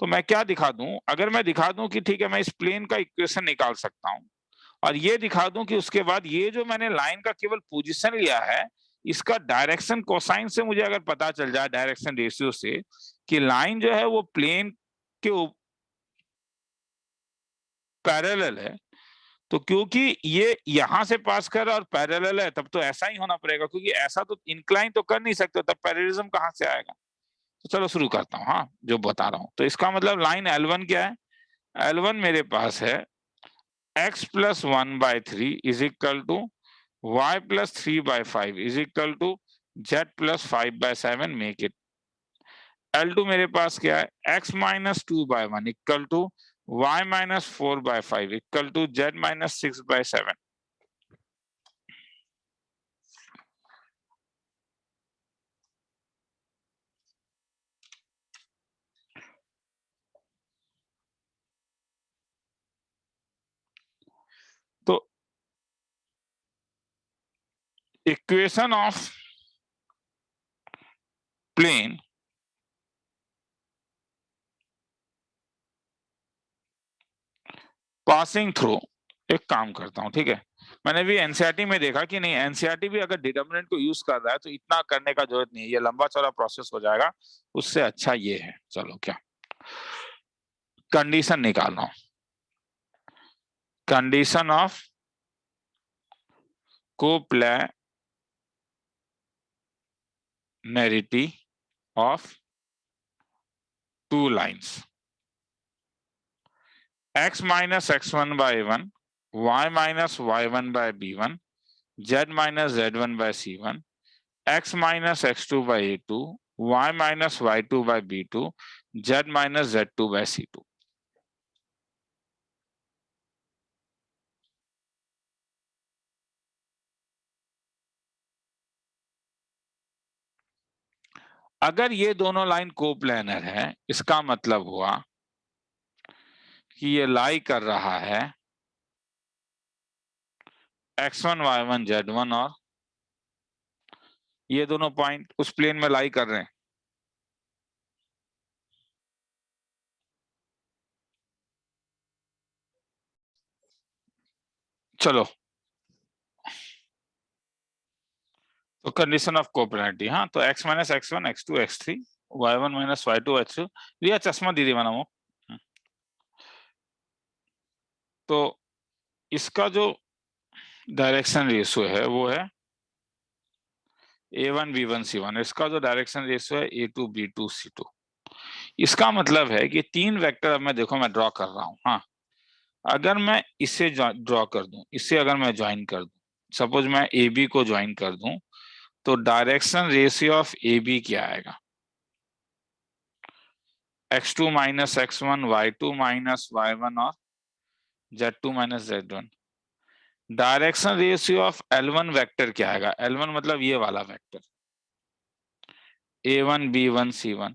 तो मैं क्या दिखा दूं, अगर मैं दिखा दूं कि ठीक है मैं इस प्लेन का इक्वेशन निकाल सकता हूं, और ये दिखा दूं कि उसके बाद ये जो मैंने लाइन का केवल पोजीशन लिया है, इसका डायरेक्शन कोसाइन से मुझे अगर पता चल जाए, डायरेक्शन रेशियो से, कि लाइन जो है वो प्लेन के पैरेलल है, तो क्योंकि ये यहां से पास कर रहा और पैरेलल है, तब तो ऐसा ही होना पड़ेगा, क्योंकि ऐसा तो इंक्लाइन तो कर नहीं सकते, तब पैरेललिज्म कहां से आएगा। तो चलो शुरू करता हूँ, हाँ, जो बता रहा हूँ। तो इसका मतलब लाइन L1 क्या है, L1 मेरे पास है x plus 1 by 3 is equal to y plus 3 by 5 is equal to z plus 5 by 7, make it। L2 मेरे पास क्या है, x minus 2 by 1 equal to y minus 4 by 5 equal to z minus 6 by 7। तो equation of plane passing through, एक काम करता हूं, ठीक है, मैंने भी एनसीईआरटी में देखा कि नहीं, एनसीईआरटी भी अगर डिटरमिनेंट को यूज कर रहा है तो इतना करने का जरूरत नहीं है, ये लंबा चौड़ा प्रोसेस हो जाएगा, उससे अच्छा ये है। चलो क्या कंडीशन निकालना हूं, condition of coplanarity of two lines, x minus x1 by 1, y minus y1 by b1, z minus z1 by c1, x minus x2 by a2, y minus y2 by b2, z minus z2 by c2। अगर ये दोनों लाइन कोप्लेनर है, इसका मतलब हुआ कि ये लाई कर रहा है x1 y1 z1, और ये दोनों पॉइंट उस प्लेन में लाई कर रहे हैं। चलो, तो कंडीशन ऑफ कोप्लेनरिटी, हाँ, तो x minus x1 x2 x3 y1 minus y2 y3, रिया चश्मा दीदी बनाओ। तो इसका जो डायरेक्शन रेशियो है वो है a1 b1 c1, इसका जो डायरेक्शन रेशियो है a2 b2 c2। इसका मतलब है कि तीन वेक्टर, अब मैं देखो मैं ड्रॉ कर रहा हूं, हाँ, अगर मैं इसे ड्रॉ कर दूं, इसे अगर मैं ज्वाइन कर दूं, सपोज मैं ए बी को ज्वाइन कर दूं, तो direction ratio of A B क्या आएगा, x2 minus x1 y2 minus y1 और z2 minus z1। Direction ratio of L1 vector क्या आएगा, L1 मतलब ये वाला वेक्टर a1 b1 c1,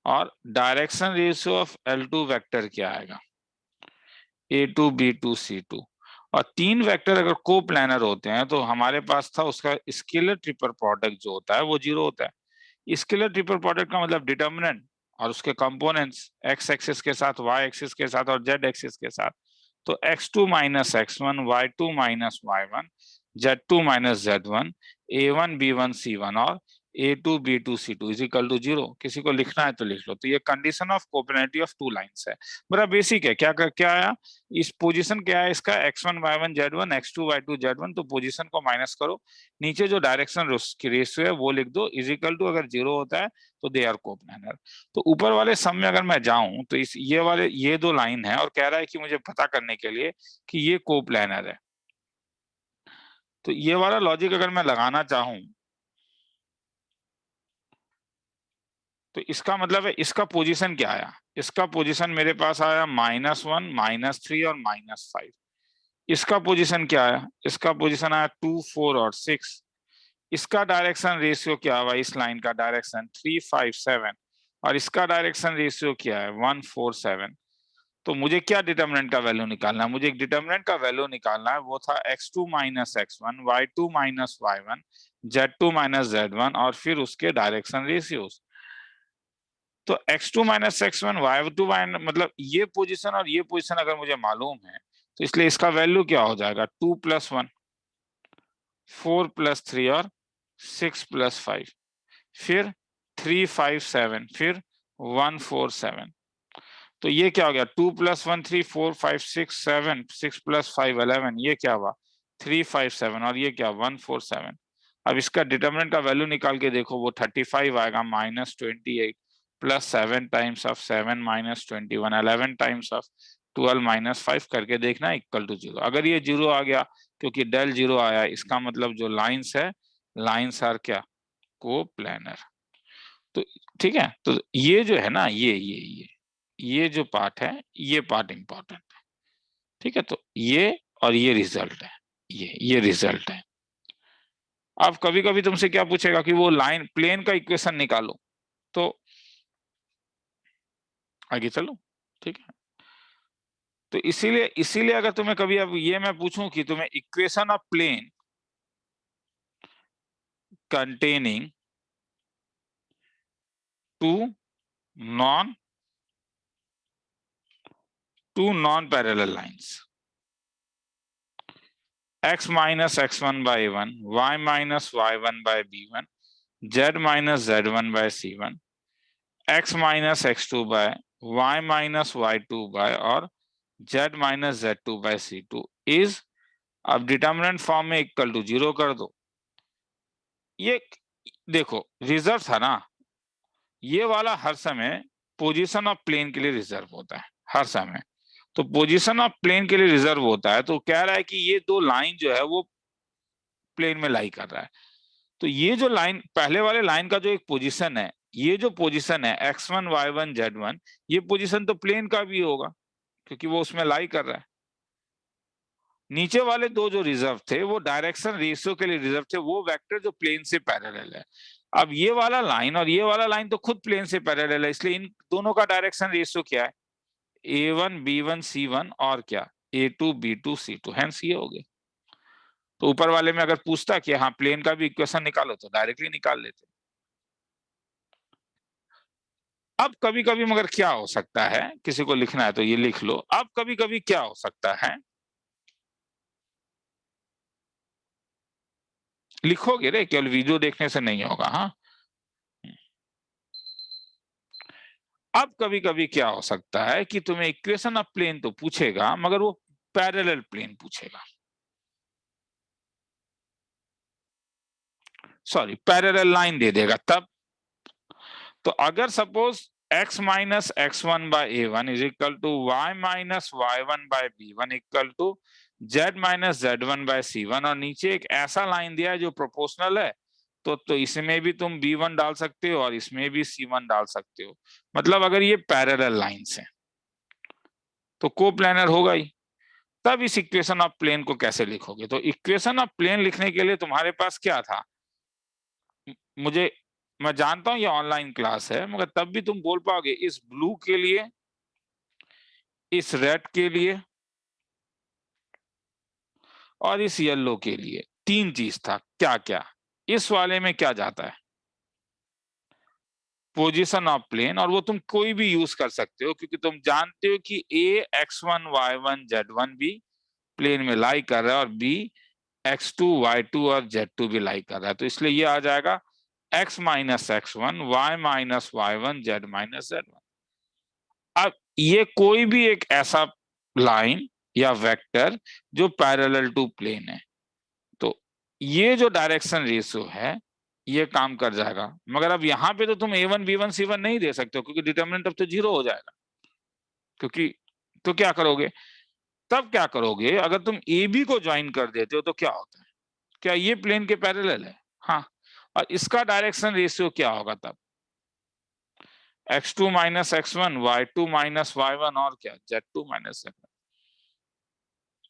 और direction ratio of L2 vector क्या आएगा, a2 b2 c2। और तीन वेक्टर अगर कोप्लानर होते हैं तो हमारे पास था उसका स्केलर ट्रिपल प्रोडक्ट जो होता है वो 0 होता है। स्केलर ट्रिपल प्रोडक्ट का मतलब डिटर्मिनेंट और उसके कंपोनेंट्स x एक्सिस के साथ, y एक्सिस के साथ और z एक्सिस के साथ। तो x2 minus x1 y2 minus y1 z2 minus z1 a1 b1 c1 और a2 b2 c2 is equal to 0। किसी को लिखना है तो लिख लो। तो ये condition of coplanarity of two lines है, बड़ा बेसिक है। क्या आया, इस पोजीशन क्या है इसका, x1 y1 z1 x2 y2 z1। तो पोजीशन को माइनस करो, नीचे जो डायरेक्शन की रेशियो है वो लिख दो, इज इक्वल टू, अगर 0 होता है तो दे आर कोप्लेनर। तो ऊपर वाले सम में अगर मैं जाऊं तो इस ये दो लाइन है और कह रहा है कि मुझे पता करने के लिए कि ये कोप्लेनर है। तो ये वाला लॉजिक अगर मैं लगाना चाहूं तो इसका मतलब है इसका पोजीशन क्या आया, इसका पोजीशन मेरे पास आया -1, -3 और -5। इसका पोजीशन क्या आया, इसका पोजीशन आया 2, 4 और 6। इसका डायरेक्शन रेशियो क्या हुआ, इस लाइन का डायरेक्शन 3, 5, 7 और इसका डायरेक्शन रेशियो क्या है 1, 4, 7। तो मुझे क्या डिटरमिनेंट का वैल्यू निकालना है, मुझे एक डिटरमिनेंट का वैल्यू निकालना है, वो था x2 - x1, y2 - y1, z2 - z1 और फिर उसके डायरेक्शन रेशियोज। तो x2 - x1, y2 मतलब ये पोजीशन और ये पोजीशन अगर मुझे मालूम है तो इसलिए इसका वैल्यू क्या हो जाएगा 2 + 1, 4 + 3 और 6 + 5, फिर 3, 5, 7, फिर 1, 4, 7। तो ये क्या हो गया 2 + 1, 3, 4, 5, 6, 7, 6 + 5, 11। ये क्या हुआ 3, 5, 7 और ये क्या 1, 4, 7। अब इसका डिटरमिनेंट का वैल्यू निकाल के देखो, वो 35 आएगा -28 + 7 टाइम्स ऑफ 7 - 21, 11 टाइम्स ऑफ 12 - 5 करके देखना इक्वल टू 0। अगर ये 0 आ गया क्योंकि डेल 0 आया, इसका मतलब जो लाइंस है, लाइंस आर क्या को प्लानर। तो ठीक है, तो ये जो है ना ये जो पार्ट है, ये पार्ट इंपॉर्टेंट है। ठीक है, तो ये और ये रिजल्ट है, ये रिजल्ट है। अब कभी कभी तुमसे क्या पूछेगा कि वो लाइन प्लेन का इक्वेशन निकालो, तो आगे चलो। ठीक है, तो इसीलिए अगर तुम्हें कभी अब ये मैं पूछूं कि तुम्हें equation of plane containing two non parallel lines x - x1 by a1, y - y1 by b1, z - z1 by c1, x - x2 by y - y2 by और z - z2 by c2 is, अब डिटर्मिनेंट फॉर्म में इक्वल टू 0 कर दो। ये देखो रिजर्व था ना, ये वाला हर समय पोजीशन ऑफ प्लेन के लिए रिजर्व होता है हर समय। तो पोजीशन ऑफ प्लेन के लिए रिजर्व होता है, तो कह रहा है कि ये दो लाइन जो है वो प्लेन में लाई कर रहा है। तो ये जो लाइन पहले वाले लाइन का जो एक पोजीशन है, ये जो पोजीशन है x1 y1 z1, ये पोजीशन तो प्लेन का भी होगा क्योंकि वो उसमें लाई कर रहा है। नीचे वाले दो जो रिजर्व थे वो डायरेक्शन रेशियो के लिए रिजर्व थे, वो वेक्टर जो प्लेन से पैरेलल है। अब ये वाला लाइन और ये वाला लाइन तो खुद प्लेन से पैरेलल है, इसलिए इन दोनों का डायरेक्शन रेशियो क्या है a1 b1 c1 और क्या a2 b2 c2, हेंस ये हो गए। तो ऊपर वाले में अगर पूछता कि हाँ प्लेन का भी इक्वेशन निकालो तो डायरेक्टली निकाल लेते। अब कभी कभी मगर क्या हो सकता है, किसी को लिखना है तो ये लिख लो, अब कभी कभी क्या हो सकता है, लिखोगे रे, केवल वीडियो देखने से नहीं होगा। हाँ, अब कभी कभी क्या हो सकता है कि तुम्हें इक्वेशन ऑफ प्लेन तो पूछेगा मगर वो पैरेलल प्लेन पूछेगा, सॉरी पैरेलल लाइन दे देगा तब। तो अगर suppose x - x1 by a1 is equal to y - y1 by b1 equal to z - z1 by c1 और नीचे एक ऐसा लाइन दिया है जो प्रोपोर्शनल है, तो इसमें भी तुम b1 डाल सकते हो और इसमें भी c1 डाल सकते हो। मतलब अगर ये पैरेलल लाइंस हैं तो कोप्लेनर होगा ही। तब इस इक्वेशन ऑफ प्लेन को कैसे लिखोगे, तो इक्वेशन ऑफ प्लेन लिखने के लिए तुम्हारे पास क्या था, मुझे मैं जानता हूं ये ऑनलाइन क्लास है मगर तब भी तुम बोल पाओगे इस ब्लू के लिए, इस रेड के लिए और इस येलो के लिए तीन चीज था, क्या क्या, इस वाले में क्या जाता है पोजीशन ऑफ प्लेन, और वो तुम कोई भी यूज कर सकते हो क्योंकि तुम जानते हो कि a x1 y1 z1 भी प्लेन में लाई कर रहा है और b x2 y2 और z2 भी लाई कर रहा है, तो इसलिए ये आ जाएगा x - x1 y - y1 z - z1। अब ये कोई भी एक ऐसा लाइन या वेक्टर जो पैरेलल टू प्लेन है, तो ये जो डायरेक्शन रेशियो है ये काम कर जाएगा। मगर अब यहाँ पे तो तुम a1 b1 c1 नहीं दे सकते हो क्योंकि डिटरमिनेंट अब तो 0 हो जाएगा, क्योंकि तो क्या करोगे, तब क्या करोगे अगर तुम ए बी को ज्वाइन कर देते हो तो क्या होता है, क्या ये प्लेन के पैरेलल है? हाँ, और इसका डायरेक्शन रेशियो क्या होगा तब? x2 minus x1, y2 minus y1 और क्या z2 माइनस z1।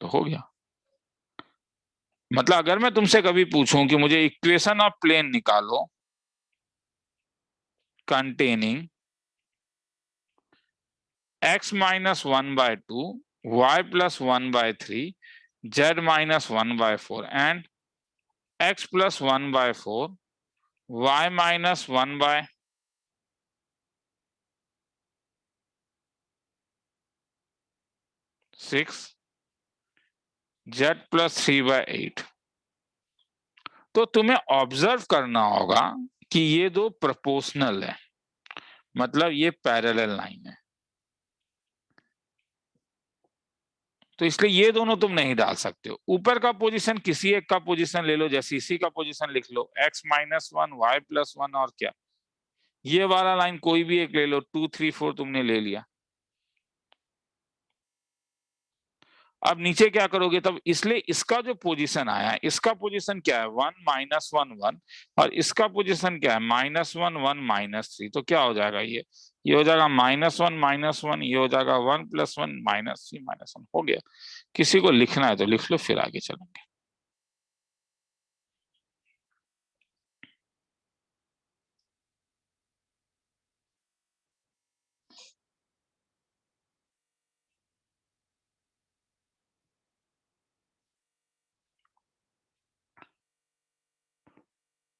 तो हो गया। मतलब अगर मैं तुमसे कभी पूछूं कि मुझे इक्वेशन ऑफ प्लेन निकालो containing x minus 1/2, y plus 1/3, z minus 1/4 and x plus 1/4, y minus 1/6, z plus 3/8। तो तुम्हें ऑब्जर्व करना होगा कि ये दो प्रोपोर्शनल है, मतलब ये पैरेलल लाइन है। तो इसलिए ये दोनों तुम नहीं डाल सकते हो। ऊपर का पोजीशन किसी एक का पोजीशन ले लो, जैसे इसी का पोजीशन लिख लो x माइनस 1, y प्लस 1 और क्या, ये वाला लाइन कोई भी एक ले लो, 2 3 4 तुमने ले लिया। अब नीचे क्या करोगे तब? इसलिए इसका जो पोजीशन आया है, इसका पोजीशन क्या है? 1 माइनस 1 1, और इसका पोजीशन क्या है? Minus 1 1 minus 3। तो क्या हो जाएगा? ये हो जाएगा माइनस 1 माइनस 1, ये हो जाएगा 1 प्लस 1 माइनस 3 माइनस 1। हो गया। किसी को लिखना है तो लिख लो, फिर आगे चलेंगे।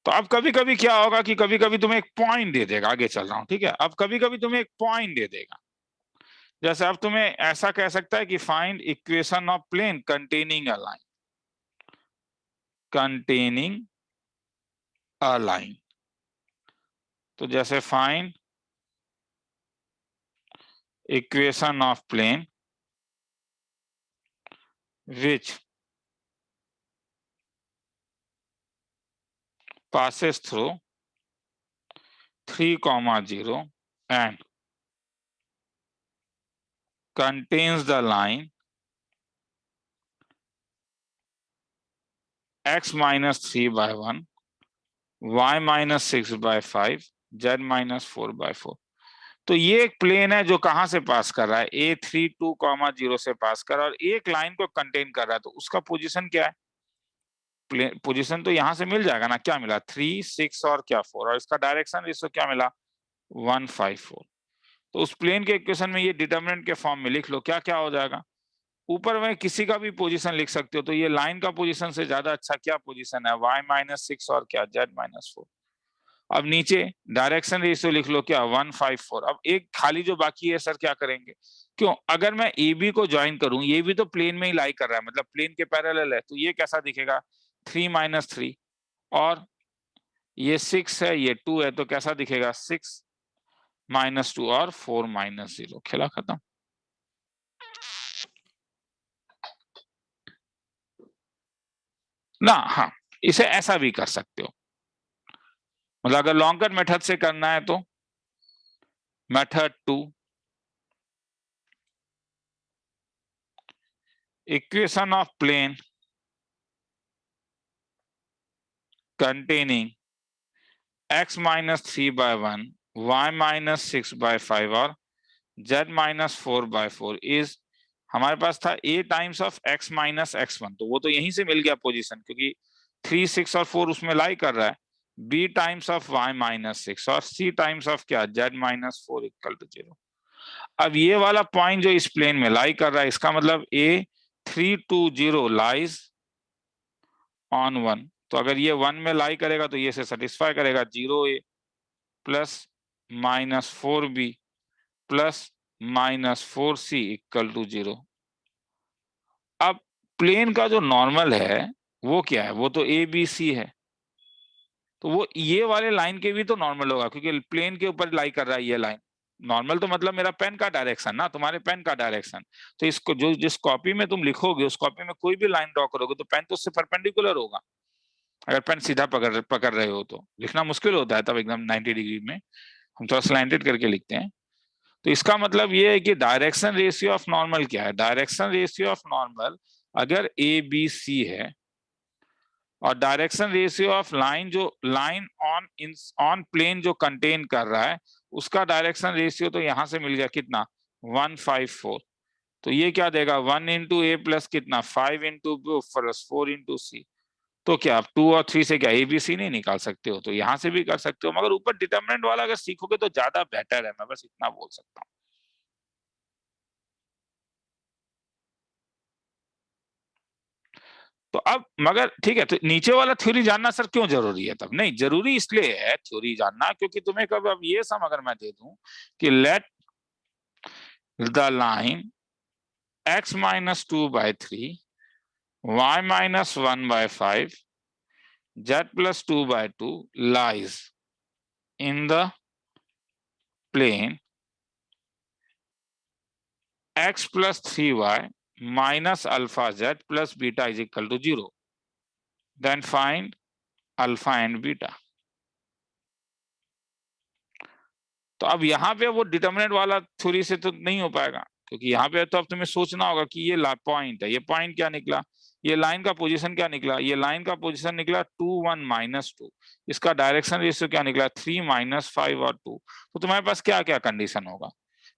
तो अब कभी कभी क्या होगा कि कभी कभी तुम्हें एक पॉइंट दे देगा, आगे चल रहा हूं, ठीक है। अब कभी कभी तुम्हें एक पॉइंट दे देगा, जैसे अब तुम्हें ऐसा कह सकता है कि find equation of plane containing a line, containing a line. तो जैसे find equation of plane which passes through 3, 0 and contains the line x minus 3/1, y minus 6/5, z minus 4/4। तो ये एक प्लेन है जो कहां से पास कर रहा है? A32, 0 से पास कर रहा है और एक लाइन को कंटेन कर रहा है। तो उसका पोजीशन क्या है? पोजीशन तो यहां से मिल जाएगा ना। क्या मिला? 3 6 और क्या 4, और इसका डायरेक्शन रेशियो क्या मिला? 1 5 4। तो उस प्लेन के इक्वेशन में ये डिटरमिनेंट के फॉर्म में लिख लो, क्या क्या हो जाएगा। ऊपर में किसी का भी पोजीशन लिख सकते हो, तो ये लाइन का पोजीशन से ज्यादा अच्छा क्या पोजीशन है? y माइनस 6 और क्या z माइनस 4। अब नीचे डायरेक्शन रेशियो लिख लो, क्या? 1 5 4। अब एक खाली जो बाकी है, सर क्या करेंगे? क्यों? अगर मैं ए बी को ज्वाइन करूं, ये भी तो प्लेन में ही लाई कर रहा है, मतलब प्लेन के पैरेलल है, तो ये कैसा दिखेगा? 3 माइनस 3, और ये 6 है, ये 2 है, तो कैसा दिखेगा? 6 माइनस 2 और 4 माइनस 0। खेला खत्म। ना हाँ, इसे ऐसा भी कर सकते हो, मतलब अगर लॉन्गर मेथड से करना है तो method 2, equation of plane containing x minus 3/1, y minus 6/5 और z minus 4/4 इज, हमारे पास था a times of x minus x1, तो वो तो यहीं से मिल गया पोजीशन, क्योंकि 3 6 और 4 उसमें लाई कर रहा है। b times of y minus 6 और c टाइम्स ऑफ क्या? z minus 4 equal to 0। अब ये वाला पॉइंट जो इस प्लेन में लाई कर रहा है, इसका मतलब A320 लाइज ऑन 1। तो अगर ये 1 में लाई करेगा तो ये से सेटिस्फाई करेगा। 0A plus minus 4B plus minus 4C equal to 0। अब प्लेन का जो नॉर्मल है वो क्या है? वो तो ABC है, तो वो ये वाले लाइन के भी तो नॉर्मल होगा, क्योंकि प्लेन के ऊपर लाई कर रहा है ये लाइन। नॉर्मल तो मतलब मेरा पेन का डायरेक्शन ना, तुम्हारे पेन का डायरेक्शन। तो इसको जो जिस कॉपी में तुम लिखोगे, उस कॉपी में कोई भी लाइन ड्रॉ करोगे तो पेन तो उससे परपेंडिकुलर होगा। अगर पेन सीधा पकड़ रहे हो तो लिखना मुश्किल होता है, तब एकदम 90 डिग्री में हम थोड़ा स्लैंटेड करके लिखते हैं। तो इसका मतलब ये है कि डायरेक्शन रेशियो ऑफ नॉर्मल क्या है? डायरेक्शन रेशियो ऑफ नॉर्मल अगर ए बी सी है, और डायरेक्शन रेशियो ऑफ लाइन, जो लाइन ऑन प्लेन जो कंटेन कर रहा है, उसका डायरेक्शन रेशियो तो यहां से मिल गया कितना, 154। तो ये क्या देगा, 1 इंटू ए प्लस कितना, 5 इंटू बी प्लस 4 इंटू सी। तो क्या आप 2 और 3 से क्या ए बी सी नहीं निकाल सकते हो? तो यहां से भी कर सकते हो, मगर ऊपर डिटरमिनेंट वाला अगर सीखोगे तो ज्यादा बेटर है, मैं बस इतना बोल सकता हूँ। तो अब मगर ठीक है, तो नीचे वाला थ्योरी जानना सर क्यों जरूरी है? तब नहीं, जरूरी इसलिए है थ्योरी जानना क्योंकि तुम्हें कब अब ये सम अगर मैं दे दूं कि let the line x minus 2/3, y minus 1/5, z plus 2/2 lies in the plane x plus 3y minus alpha z plus beta is equal to 0. Then find alpha and beta. तो अब यहाँ पे वो डिटरमिनेंट वाला थ्योरी से तो नहीं हो पाएगा, क्योंकि यहाँ पे तो अब तुम्हें सोचना होगा कि ये पॉइंट है, ये पॉइंट क्या निकला, ये लाइन का पोजीशन क्या निकला, ये लाइन का पोजीशन निकला 2 1 -2, इसका डायरेक्शन रेशियो क्या निकला 3 -5 और 2। तो तुम्हारे पास क्या क्या कंडीशन होगा?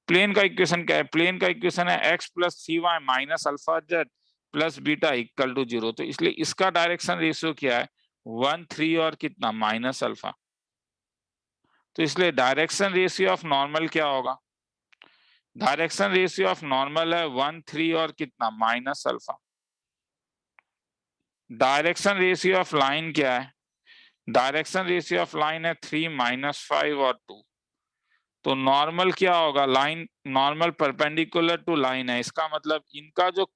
प्लेन का इक्वेशन क्या है? प्लेन का इक्वेशन है x plus 3y minus alpha z plus beta equal to 0। तो इसलिए इसका डायरेक्शन रेशियो क्या है, 1 3 और कितना माइनस अल्फा। तो इसलिए डायरेक्शन रेशियो ऑफ नॉर्मल क्या होगा? डायरेक्शन रेशियो ऑफ नॉर्मल है 1 3 और कितना minus alpha. Direction ratio of line क्या है? डायरेक्शन रेशियो ऑफ लाइन है 3 -5 और 2। तो नॉर्मल क्या होगा? Line normal perpendicular to line है, इसका मतलब इनका जो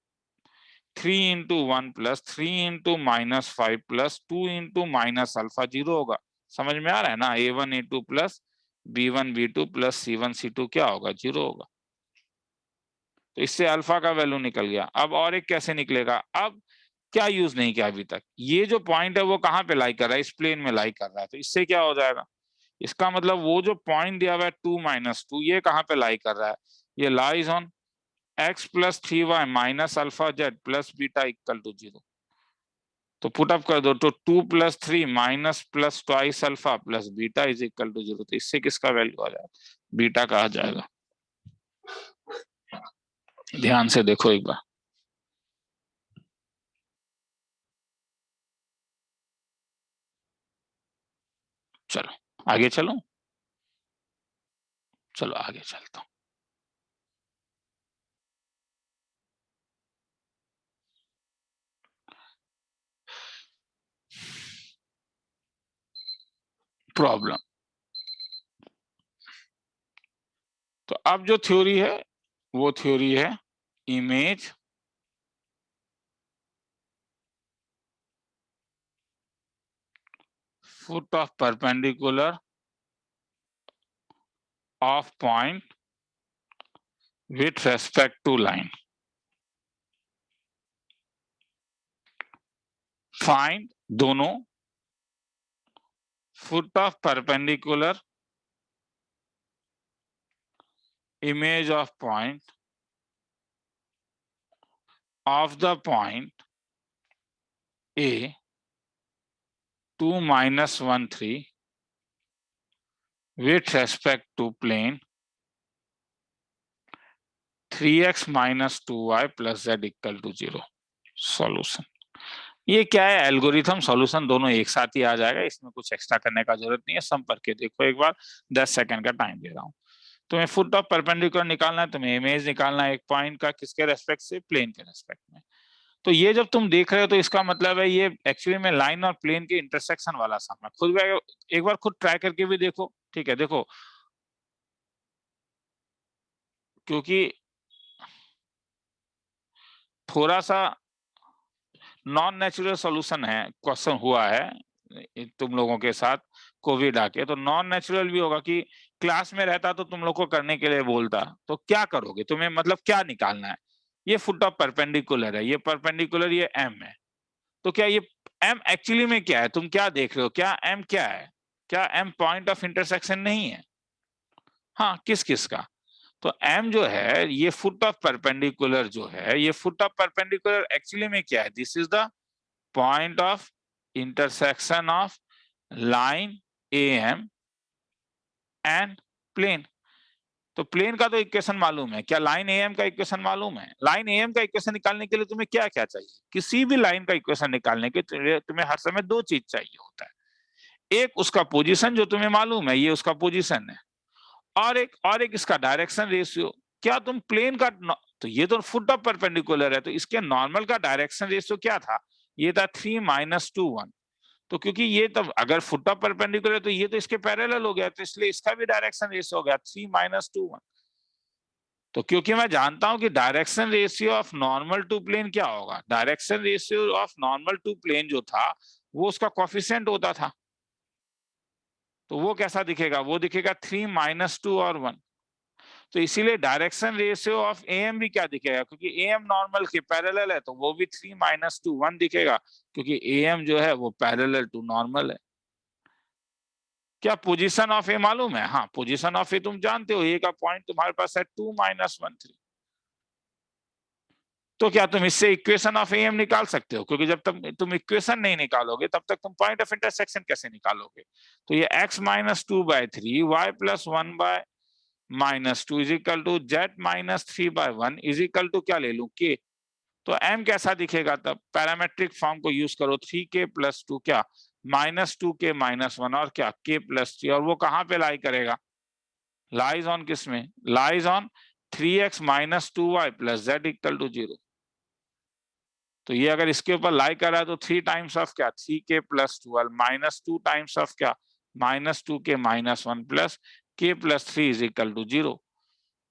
3 इंटू 1 प्लस 3 into -5 plus 2 into minus alpha 0 होगा। समझ में आ रहा है ना? a1 a2 plus b1 b2 plus c1 c2 क्या होगा? 0 होगा। तो इससे अल्फा का वैल्यू निकल गया। अब और एक कैसे निकलेगा? अब क्या यूज नहीं किया अभी तक, ये जो पॉइंट है वो कहाँ पे लाई कर रहा है? इस प्लेन में लाई कर रहा है। तो इससे क्या हो जाएगा? इसका मतलब वो जो पॉइंट दिया हुआ है 2 -2, ये कहाँ पे लाई कर रहा है? ये lies on x plus 3y minus alpha z plus beta equal to 0। तो पुट अप कर दो, तो 2 + 3 minus plus twice alpha plus beta is equal to 0। तो इससे किसका वैल्यू आ जाएगा? बीटा का आ जाएगा। ध्यान से देखो एक बार। चलो आगे चलो, चलो आगे चलता हूं। प्रॉब्लम, तो अब जो थ्योरी है वो थ्योरी है image foot of perpendicular of point with respect to line. Find दोनों foot of perpendicular image of point of the point A 2 -1 3 with respect to plane 3x minus 2y plus z equal to 0। Solution, ये क्या है? एल्गोरिथम सॉल्यूशन दोनों एक साथ ही आ जाएगा, इसमें कुछ एक्स्ट्रा करने का जरूरत नहीं है। सम करके देखो एक बार, 10 सेकंड का टाइम दे रहा हूं। तुम्हें फुट ऑफ परपेंडिकुलर निकालना है, तुम्हें इमेज निकालना है एक पॉइंट का, किसके रेस्पेक्ट से? प्लेन के रेस्पेक्ट में। तो ये जब तुम देख रहे हो तो इसका मतलब है ये एक्चुअली में लाइन और प्लेन के इंटरसेक्शन वाला सम है। खुद एक बार खुद ट्राई करके भी देखो, ठीक है? देखो, क्योंकि थोड़ा सा नॉन नेचुरल सॉल्यूशन है, क्वेश्चन हुआ है तुम लोगों के साथ कोविड आके, तो नॉन नेचुरल भी होगा कि क्लास में रहता तो तुम लोग को करने के लिए बोलता, तो क्या करोगे? तुम्हें मतलब क्या निकालना है? ये फुट ऑफ परपेंडिकुलर है, ये परपेंडिकुलर, ये एम है। तो क्या ये एम एक्चुअली में क्या है? तुम क्या देख रहे हो? क्या एम क्या है? क्या एम पॉइंट ऑफ इंटरसेक्शन नहीं है? हाँ, किस किस का? तो एम जो है ये फुट ऑफ परपेंडिकुलर जो है, ये फुट ऑफ परपेंडिकुलर एक्चुअली में क्या है? This is the point of intersection of line AM and plane. तो प्लेन का तो इक्वेशन मालूम है, क्या लाइन AM का इक्वेशन मालूम है? लाइन AM का इक्वेशन निकालने के लिए तुम्हें क्या क्या चाहिए? किसी भी लाइन का इक्वेशन निकालने के तुम्हें हर समय दो चीज चाहिए होता है। एक उसका पोजीशन जो तुम्हें मालूम है, ये उसका पोजीशन है, और एक इसका डायरेक्शन रेशियो। क्या तुम प्लेन का तो ये तो फुट ऑफ परपेंडिकुलर है, तो इसके नॉर्मल का डायरेक्शन रेशियो क्या था? ये था 3 - 2 1। तो क्योंकि ये तब अगर फुट ऑफ परपेंडिकुलर है तो ये तो इसके पैरेलल हो गया, तो इसलिए इसका भी डायरेक्शन रेशियो हो गया 3 - 2 1। तो क्योंकि मैं जानता हूं कि direction ratio of normal to plane क्या होगा, direction ratio of normal to plane जो था वो उसका कोफिशिएंट होता था। तो वो कैसा दिखेगा? वो दिखेगा 3 - 2 और 1। तो इसीलिए डायरेक्शन रेशियो ऑफ AM भी क्या दिखेगा, क्योंकि AM नॉर्मल के पैरेलल है, तो वो भी 3 - 2 1 दिखेगा, क्योंकि AM जो है वो पैरेलल टू नॉर्मल है। क्या पोजीशन ऑफ ए मालूम है? हाँ, पोजीशन ऑफ ए तुम जानते हो, ए का पॉइंट तुम्हारे पास है 2 - 1 3। तो क्या तुम इससे इक्वेशन ऑफ AM निकाल सकते हो? क्योंकि जब तक तुम इक्वेशन नहीं निकालोगे तब तक तुम पॉइंट ऑफ इंटरसेक्शन कैसे निकालोगे? तो ये x - 2/3 y + 1/-2 is equal to z - 3/1 is equal to क्या ले लूं? k। तो m कैसा दिखेगा? तब पैरामेट्रिक फॉर्म को यूज करो, 3k + 2 क्या -2k - 1 और क्या k + 3, और वो कहां पे लाई करेगा? लाइज ऑन किस में? Lies on 3x - 2y + z = 0। तो ये अगर इसके ऊपर लाई कर रहा है तो 3 टाइम्स ऑफ क्या 3k + 12 -2 टाइम्स ऑफ क्या -2k - 1 + k + 3 = 0।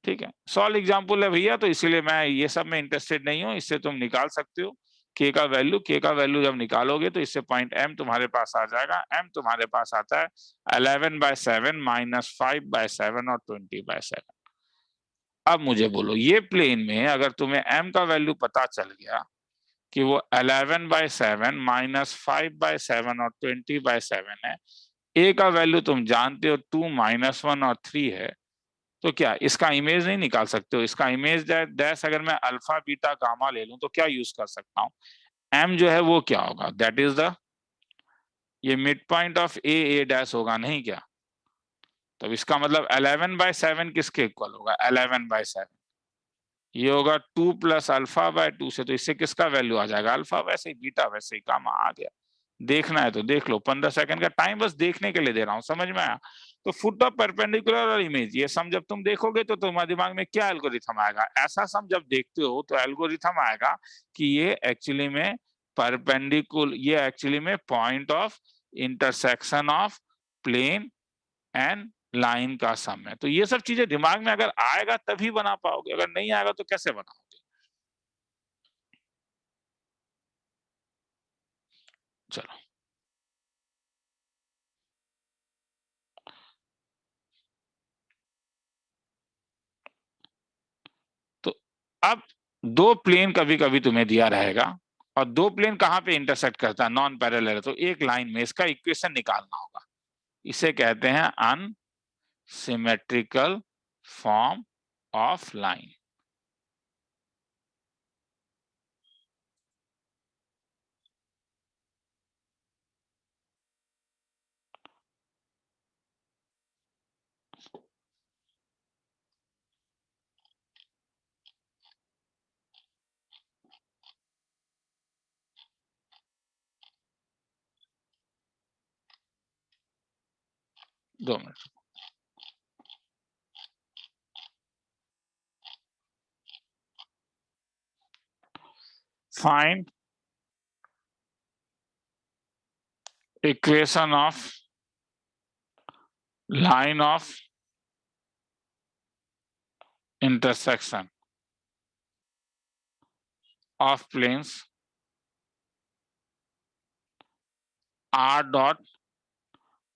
ठीक है, सॉल्व एग्जाम्पल है भैया, तो इसीलिए मैं ये सब में इंटरेस्टेड नहीं हूँ। इससे तुम निकाल सकते हो k का वैल्यू जब निकालोगे तो इससे पॉइंट m तुम्हारे पास आ जाएगा। m तुम्हारे पास आता है 11/7 - 5/7 और 20/7। अब मुझे बोलो, ये प्लेन में अगर तुम्हें m का वैल्यू पता चल गया कि वो 11/7 - 5/7 और 20/7 है, a का वैल्यू तुम जानते हो 2 - 1 और 3 है, तो क्या इसका इमेज नहीं निकाल सकते हो? इसका इमेज डैश अगर मैं अल्फा बीटा गामा ले लूं तो क्या यूज कर सकता हूं? m जो है वो क्या होगा? दैट इज द ये mid point of a dash होगा, नहीं क्या? तब इसका मतलब 11/7 किसके इक्वल होगा? 11/7 ये होगा 2 + α/2 से, तो इससे किसका वैल्यू आ जाएगा? अल्फा। वैसे ही बीटा, वैसे ही गामा आ गया। देखना है तो देख लो, 15 सेकंड का टाइम बस देखने के लिए दे रहा हूं, समझ में आया? तो फुट ऑफ परपेंडिकुलर और इमेज, ये सम जब तुम देखोगे तो तुम्हारे दिमाग में क्या एल्गोरिथम आएगा? ऐसा सम जब देखते हो तो एल्गोरिथम आएगा कि ये एक्चुअली में ये एक्चुअली में point of intersection of plane and line का सम है। तो ये सब चीजें दिमाग में अगर आएगा तभी बना पाओगे, अगर नहीं आएगा तो कैसे बनाओगे? चलो, तो अब दो प्लेन कभी कभी तुम्हें दिया रहेगा, और दो प्लेन कहां पे इंटरसेक्ट करता है? नॉन पैरेलल, तो एक लाइन में इसका इक्वेशन निकालना होगा। इसे कहते हैं unsymmetrical form of line. 2 minute. Find equation of line of intersection of planes r dot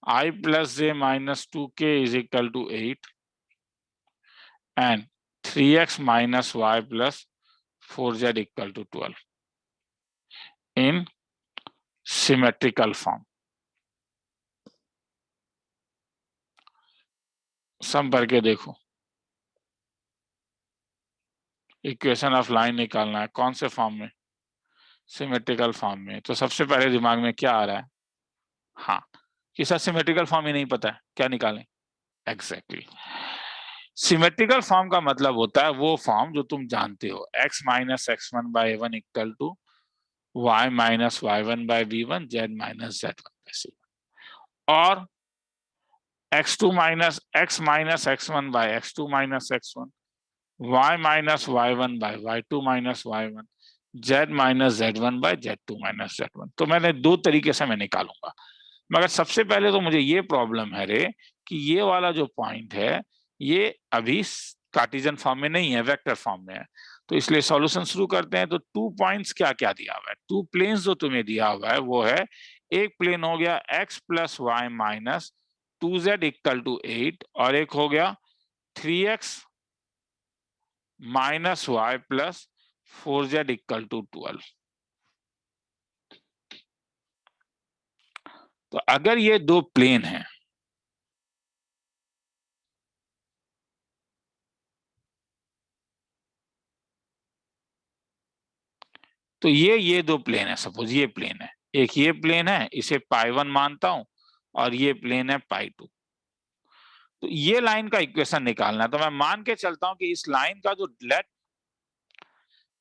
I + j - 2k = 8 and 3x - y + 4z = 12 in symmetrical form। सम करके देखो, इक्वेशन ऑफ लाइन निकालना है, कौन से फॉर्म में? सिमेट्रिकल फॉर्म में। तो सबसे पहले दिमाग में क्या आ रहा है? हाँ, कि सर सिमेट्रिकल फॉर्म ही नहीं पता है, क्या निकालें? एग्जैक्टली सिमेट्रिकल फॉर्म का मतलब होता है वो फॉर्म जो तुम जानते हो, x minus x one by one equal to y minus y one by v one z minus z one by c, और x2 minus x one by x2 minus x one, y minus y one by y two minus y one, z minus z one by z two minus z one. तो मैंने दो तरीके से मैं निकालूंगा, मगर सबसे पहले तो मुझे ये प्रॉब्लम है रे कि ये वाला जो पॉइंट है ये अभी कार्टेशियन फॉर्म में नहीं है, वेक्टर फॉर्म में है। तो इसलिए सॉल्यूशन शुरू करते हैं। तो 2 पॉइंट्स क्या क्या दिया हुआ है, 2 प्लेन्स जो तुम्हें दिया हुआ है वो है, एक प्लेन हो गया x plus y minus 2z equal to 8, और एक हो गया 3x minus y plus 4z equal to 12। तो अगर ये दो प्लेन हैं, तो ये दो प्लेन है, सपोज ये प्लेन है, एक ये प्लेन है, इसे पाई वन मानता हूं, और ये प्लेन है पाई टू। तो ये लाइन का इक्वेशन निकालना है। तो मैं मान के चलता हूं कि इस लाइन का जो let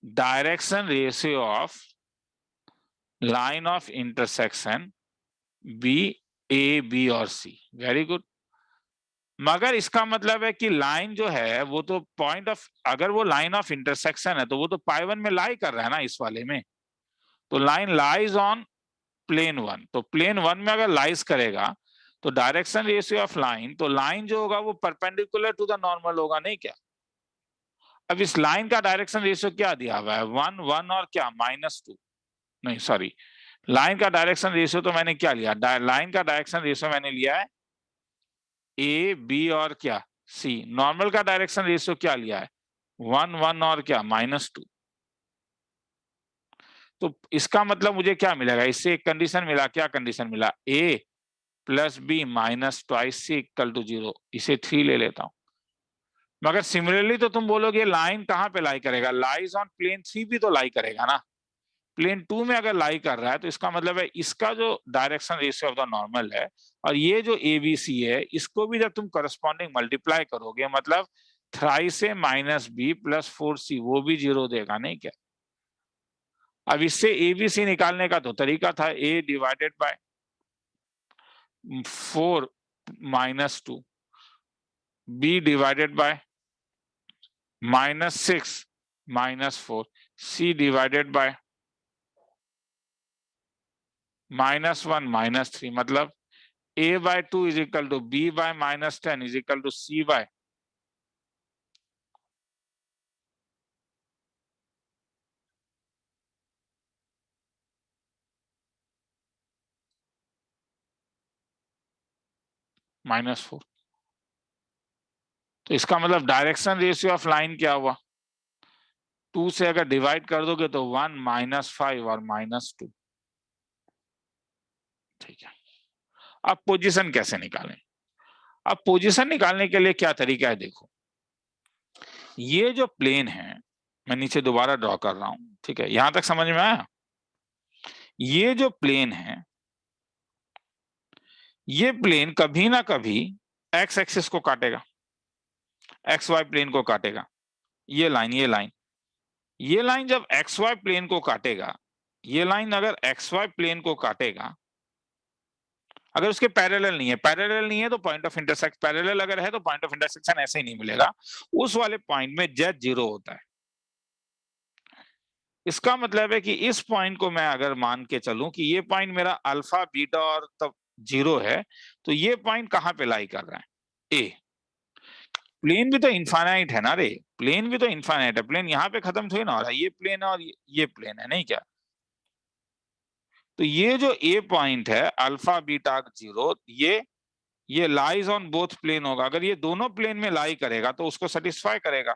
direction ratio of line of intersection be a b और सी, वेरी गुड। मगर इसका मतलब है कि लाइन जो है वो तो पॉइंट ऑफ, अगर वो लाइन ऑफ इंटरसेक्शन है तो वो तो पाई वन में लाई कर रहा है ना, इस वाले में। तो line lies on plane one, तो प्लेन वन में अगर लाइज करेगा तो डायरेक्शन रेशियो ऑफ लाइन, तो लाइन जो होगा वो परपेंडिकुलर टू द नॉर्मल होगा, नहीं क्या? अब इस लाइन का डायरेक्शन रेशियो क्या दिया हुआ है, 1 1 और क्या -2, नहीं सॉरी, लाइन का डायरेक्शन रेशियो तो मैंने क्या लिया, लाइन का डायरेक्शन रेशियो मैंने लिया है ए बी और क्या सी। नॉर्मल का डायरेक्शन रेशियो क्या लिया है, 1 1 और क्या -2। तो इसका मतलब मुझे क्या मिलेगा, इससे एक कंडीशन मिला, क्या कंडीशन मिला, a plus b minus twice c equal to 0, इसे 3 ले लेता हूं। मगर सिमिलरली तो तुम बोलोगे लाइन कहां पे लाई करेगा, लाइज ऑन प्लेन 3 भी तो लाई करेगा ना। प्लेन 2 में अगर लाई कर रहा है तो इसका मतलब है इसका जो direction ratio of the normal है, और ये जो एबीसी है, इसको भी जब तुम करस्पॉन्डिंग मल्टीप्लाई करोगे, मतलब 3 से माइनस बी प्लस 4c, वो भी 0 देगा, नहीं क्या? अब इससे एबीसी निकालने का तो तरीका था a divided by 4 -2, b divided by -6 -4, c divided by -1 -3, मतलब a by 2 is equal to b by -10 is equal to c by -4। तो इसका मतलब डायरेक्शन रेशियो ऑफ लाइन क्या हुआ, 2 से अगर डिवाइड कर दोगे तो 1 -5 और -2, ठीक है। अब पोजीशन कैसे निकालें? अब पोजीशन निकालने के लिए क्या तरीका है, देखो ये जो प्लेन है, मैं नीचे दोबारा ड्रॉ कर रहा हूं, ठीक है, यहां तक समझ में आया? ये जो प्लेन है, ये प्लेन कभी ना कभी एक्स एक्सिस को काटेगा, एक्स वाई प्लेन को काटेगा। ये लाइन जब एक्स वाई प्लेन को काटेगा, ये लाइन अगर एक्स वाई प्लेन को काटेगा, अगर उसके पैरेलल नहीं है तो पॉइंट ऑफ इंटरसेक्शन, पैरेलल अगर है तो पॉइंट ऑफ इंटरसेक्शन ऐसे ही नहीं मिलेगा, उस वाले पॉइंट में जेड 0 होता है। इसका मतलब है कि इस पॉइंट को मैं अगर मान के चलूं कि ये पॉइंट मेरा अल्फा बीटा और तब 0 है, तो ये पॉइंट कहां पे लाई कर रहा है, ए। प्लेन भी तो इनफाइनाइट है ना रे, प्लेन भी तो इनफाइनाइट है, प्लेन यहाँ पे खत्म थोड़ी ना हो रहा है, ये प्लेन है और ये प्लेन है, नहीं क्या? तो ये जो ए पॉइंट है अल्फा बीटा 0, ये लाइज ऑन बोथ प्लेन होगा। अगर ये दोनों प्लेन में लाई करेगा तो उसको सेटिस्फाई करेगा।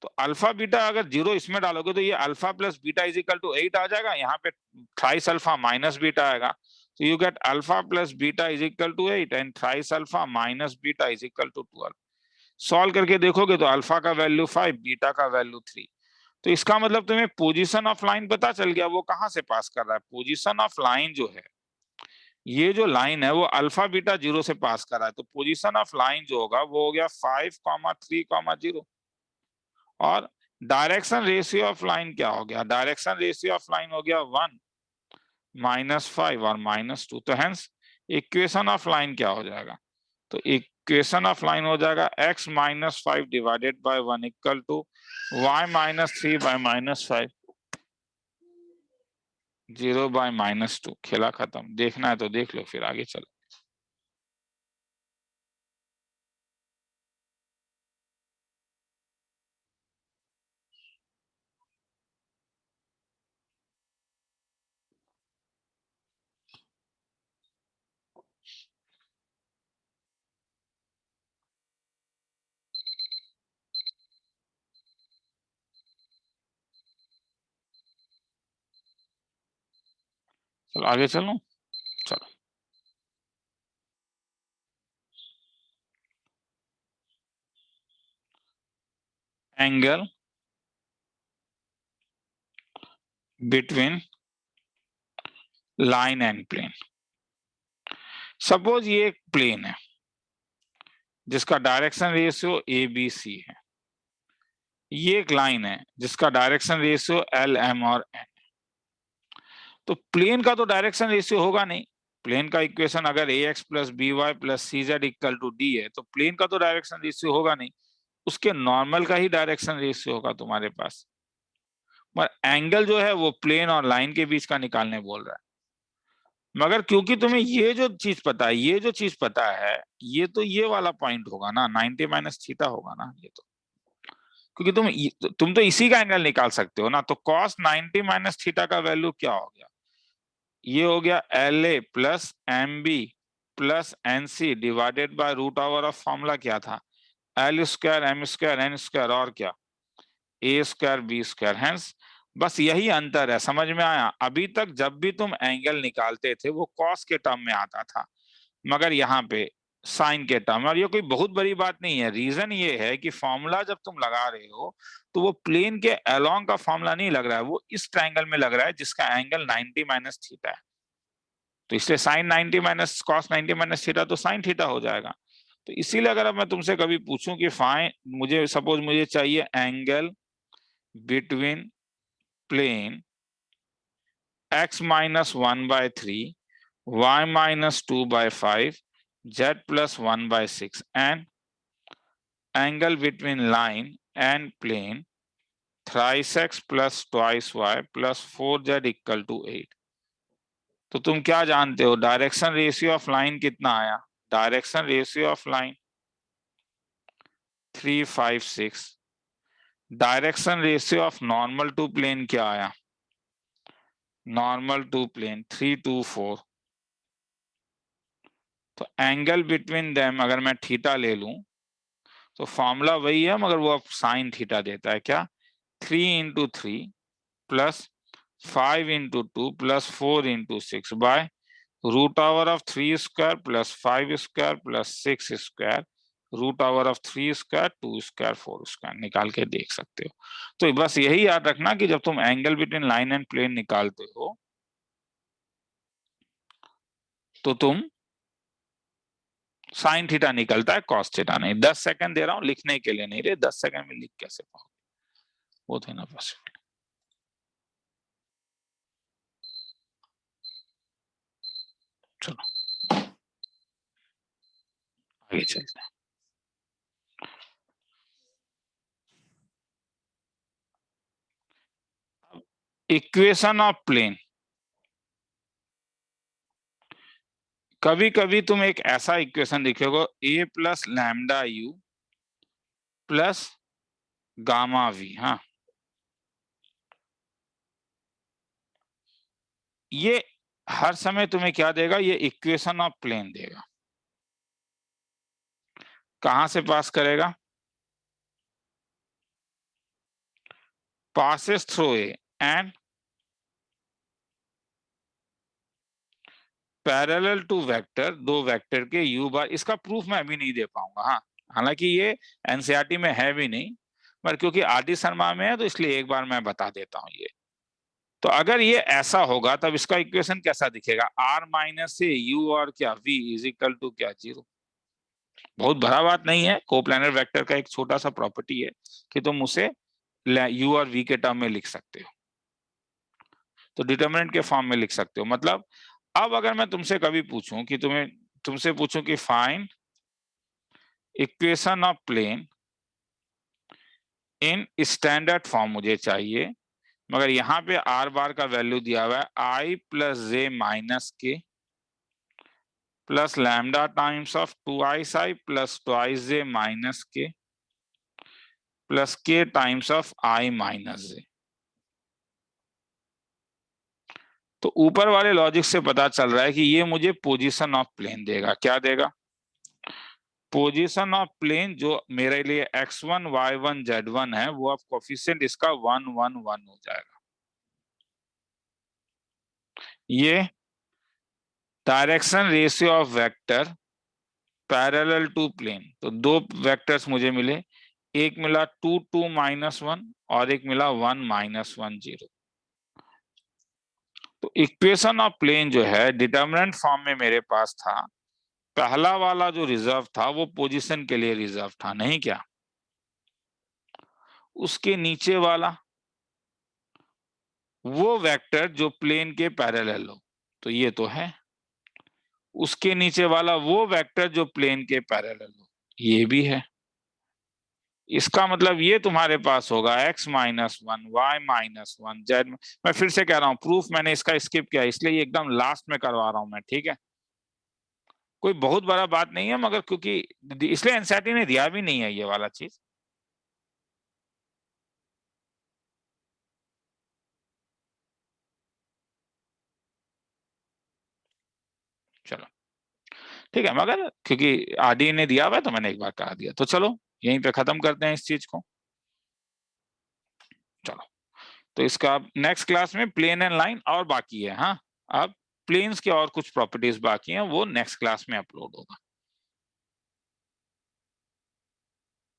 तो अल्फा बीटा अगर 0 इसमें डालोगे तो ये alpha plus beta is equal to 8 आ जाएगा, यहाँ पे थ्राइस अल्फा माइनस बीटा आएगा। तो you get alpha plus beta is equal to 8 and thrice alpha minus beta is equal to 12। Solve करके देखोगे तो अल्फा का वैल्यू 5, बीटा का वैल्यू 3। तो इसका मतलब तुम्हें पोजीशन ऑफ लाइन पता चल गया, वो कहां से पास कर रहा है। पोजीशन ऑफ लाइन जो है, ये जो लाइन है वो अल्फा बीटा 0 से पास कर रहा है, तो पोजीशन ऑफ लाइन जो होगा वो हो गया 5,3,0। और डायरेक्शन रेशियो ऑफ लाइन क्या हो गया, डायरेक्शन रेशियो ऑफ लाइन हो गया 1 -5 और -2। तो हेंस इक्वेशन ऑफ लाइन क्या हो जाएगा, तो इक्वेशन ऑफ लाइन हो जाएगा x -5 divided by 1 equal to y -3 by -5, 0 by -2। खेला खत्म। देखना है तो देख लो, फिर आगे चलो। चलो आगे चलो। चलो, angle between line and plane. Suppose ये एक प्लेन है जिसका डायरेक्शन रेशियो ABC है, ये एक लाइन है जिसका डायरेक्शन रेशियो LM और N। तो प्लेन का तो डायरेक्शन रेशियो होगा नहीं। प्लेन का इक्वेशन अगर AX + BY + CZ = D है, तो प्लेन का तो डायरेक्शन रेशियो होगा नहीं, उसके नॉर्मल का ही डायरेक्शन रेशियो होगा तुम्हारे पास। पर एंगल जो है वो प्लेन और लाइन के बीच का निकालने बोल रहा है। मगर क्योंकि तुम्हें ये जो चीज पता है, ये जो चीज पता है, ये तो ये वाला पॉइंट होगा ना, 90 - थीटा होगा ना ये तो, क्योंकि तुम तो इसी का एंगल निकाल सकते हो ना। तो cos 90 - थीटा का वैल्यू क्या हो गया, ये हो गया LA + MB + NC divided by √, of formula क्या था, L² M² N² और क्या, A² B²। हेंस बस यही अंतर है, समझ में आया। अभी तक जब भी तुम एंगल निकालते थे वो कॉस के टर्म में आता था, मगर यहाँ पे साइन के टर्म। और ये कोई बहुत बड़ी बात नहीं है। रीजन ये है कि फॉर्मूला जब तुम लगा रहे हो तो वो प्लेन के अलोंग का फॉर्मूला नहीं लग रहा है, वो इस ट्रायंगल में लग रहा है जिसका एंगल 90 - थीटा है। तो इसलिए साइन 90 - कॉस 90 - थीटा तो साइन थीटा हो जाएगा। तो इसीलिए अगर अब मैं तुमसे कभी पूछूं कि फाइन, मुझे सपोज मुझे चाहिए angle between plane x - 1/3, y - 2/5, z + 1/6 and angle between line and plane thrice x + twice y + 4z = 8। तो तुम क्या जानते हो, डायरेक्शन रेशियो ऑफ लाइन कितना आया, direction ratio of line 356। Direction ratio of normal to plane क्या आया, नॉर्मल टू प्लेन 324। तो एंगल बिटवीन देम अगर मैं थीटा ले लूं तो फॉर्मूला वही है, मगर वो अब साइन थीटा देता है। क्या, 3 × 3 + 5 × 2 + 4 × 6 बाय √, 3² + 5² + 6² √, 3², 2², 4² निकाल के देख सकते हो। तो बस यही याद रखना कि जब तुम angle between line and plane निकालते हो तो तुम साइन थीटा निकलता है, कॉस थीटा नहीं। 10 सेकंड दे रहा हूं लिखने के लिए, नहीं रे 10 सेकंड में लिख कैसे पाओगे, वो तो ना पॉसिबल। चलो आगे चलते हैं। इक्वेशन ऑफ प्लेन, कभी कभी तुम एक ऐसा इक्वेशन लिखोगे a + λu + γv। हाँ, ये हर समय तुम्हें क्या देगा, ये इक्वेशन ऑफ प्लेन देगा। कहां से पास करेगा, passes through A and parallel to vector, दो वेक्टर के u बार। इसका प्रूफ मैं अभी नहीं दे पाऊंगा, हाँ, हालांकि ये एनसीईआरटी में है भी नहीं, पर क्योंकि आरडी शर्मा में है तो इसलिए एक बार मैं बता देता हूं ये। तो अगर ये ऐसा होगा तब इसका इक्वेशन कैसा दिखेगा, आर माइनस ए यू और क्या वी इज इक्वल टू क्या 0। बहुत बड़ा बात नहीं है, कोप्लानर वेक्टर का एक छोटा सा प्रॉपर्टी है कि तुम उसे यू और वी के टर्म में लिख सकते हो, तो डिटरमिनेंट के फॉर्म में लिख सकते हो। मतलब अब अगर मैं तुमसे कभी पूछूं कि तुमसे पूछूं कि find equation of plane in standard form मुझे चाहिए, मगर यहाँ पे आर बार का वैल्यू दिया हुआ है आई प्लस जे माइनस के plus lambda times of 2i plus 2j minus के प्लस के टाइम्स ऑफ आई माइनस जे। तो ऊपर वाले लॉजिक से पता चल रहा है कि ये मुझे पोजीशन ऑफ प्लेन देगा। क्या देगा, पोजीशन ऑफ प्लेन जो मेरे लिए x1 y1 z1 है, वो अब कोफिशिएंट इसका 1 1 1 हो जाएगा। ये direction ratio of vector parallel to plane, तो दो वेक्टर्स मुझे मिले, एक मिला 2 2 माइनस 1 और एक मिला 1 माइनस 1 0। तो इक्वेशन ऑफ प्लेन जो है डिटरमिनेंट फॉर्म में मेरे पास था, पहला वाला जो रिजर्व था वो पोजीशन के लिए रिजर्व था, नहीं क्या? उसके नीचे वाला वो वेक्टर जो प्लेन के पैरेलल हो, तो ये तो है। उसके नीचे वाला वो वेक्टर जो प्लेन के पैरेलल हो, ये भी है। इसका मतलब ये तुम्हारे पास होगा x minus 1 Y minus 1 Z. मैं फिर से कह रहा हूं, प्रूफ मैंने इसका स्किप किया, इसलिए ये एकदम लास्ट में करवा रहा हूं मैं, ठीक है? कोई बहुत बड़ा बात नहीं है, मगर क्योंकि इसलिए एनसीईआरटी ने दिया भी नहीं है ये वाला चीज। चलो ठीक है, मगर क्योंकि आरडी ने दिया हुआ है तो मैंने एक बार कहा दिया, तो चलो यहीं पे खत्म करते हैं इस चीज को। चलो, तो इसका नेक्स्ट क्लास में प्लेन एंड लाइन और बाकी है। हाँ, अब प्लेन्स के और कुछ प्रॉपर्टीज बाकी हैं, वो नेक्स्ट क्लास में अपलोड होगा।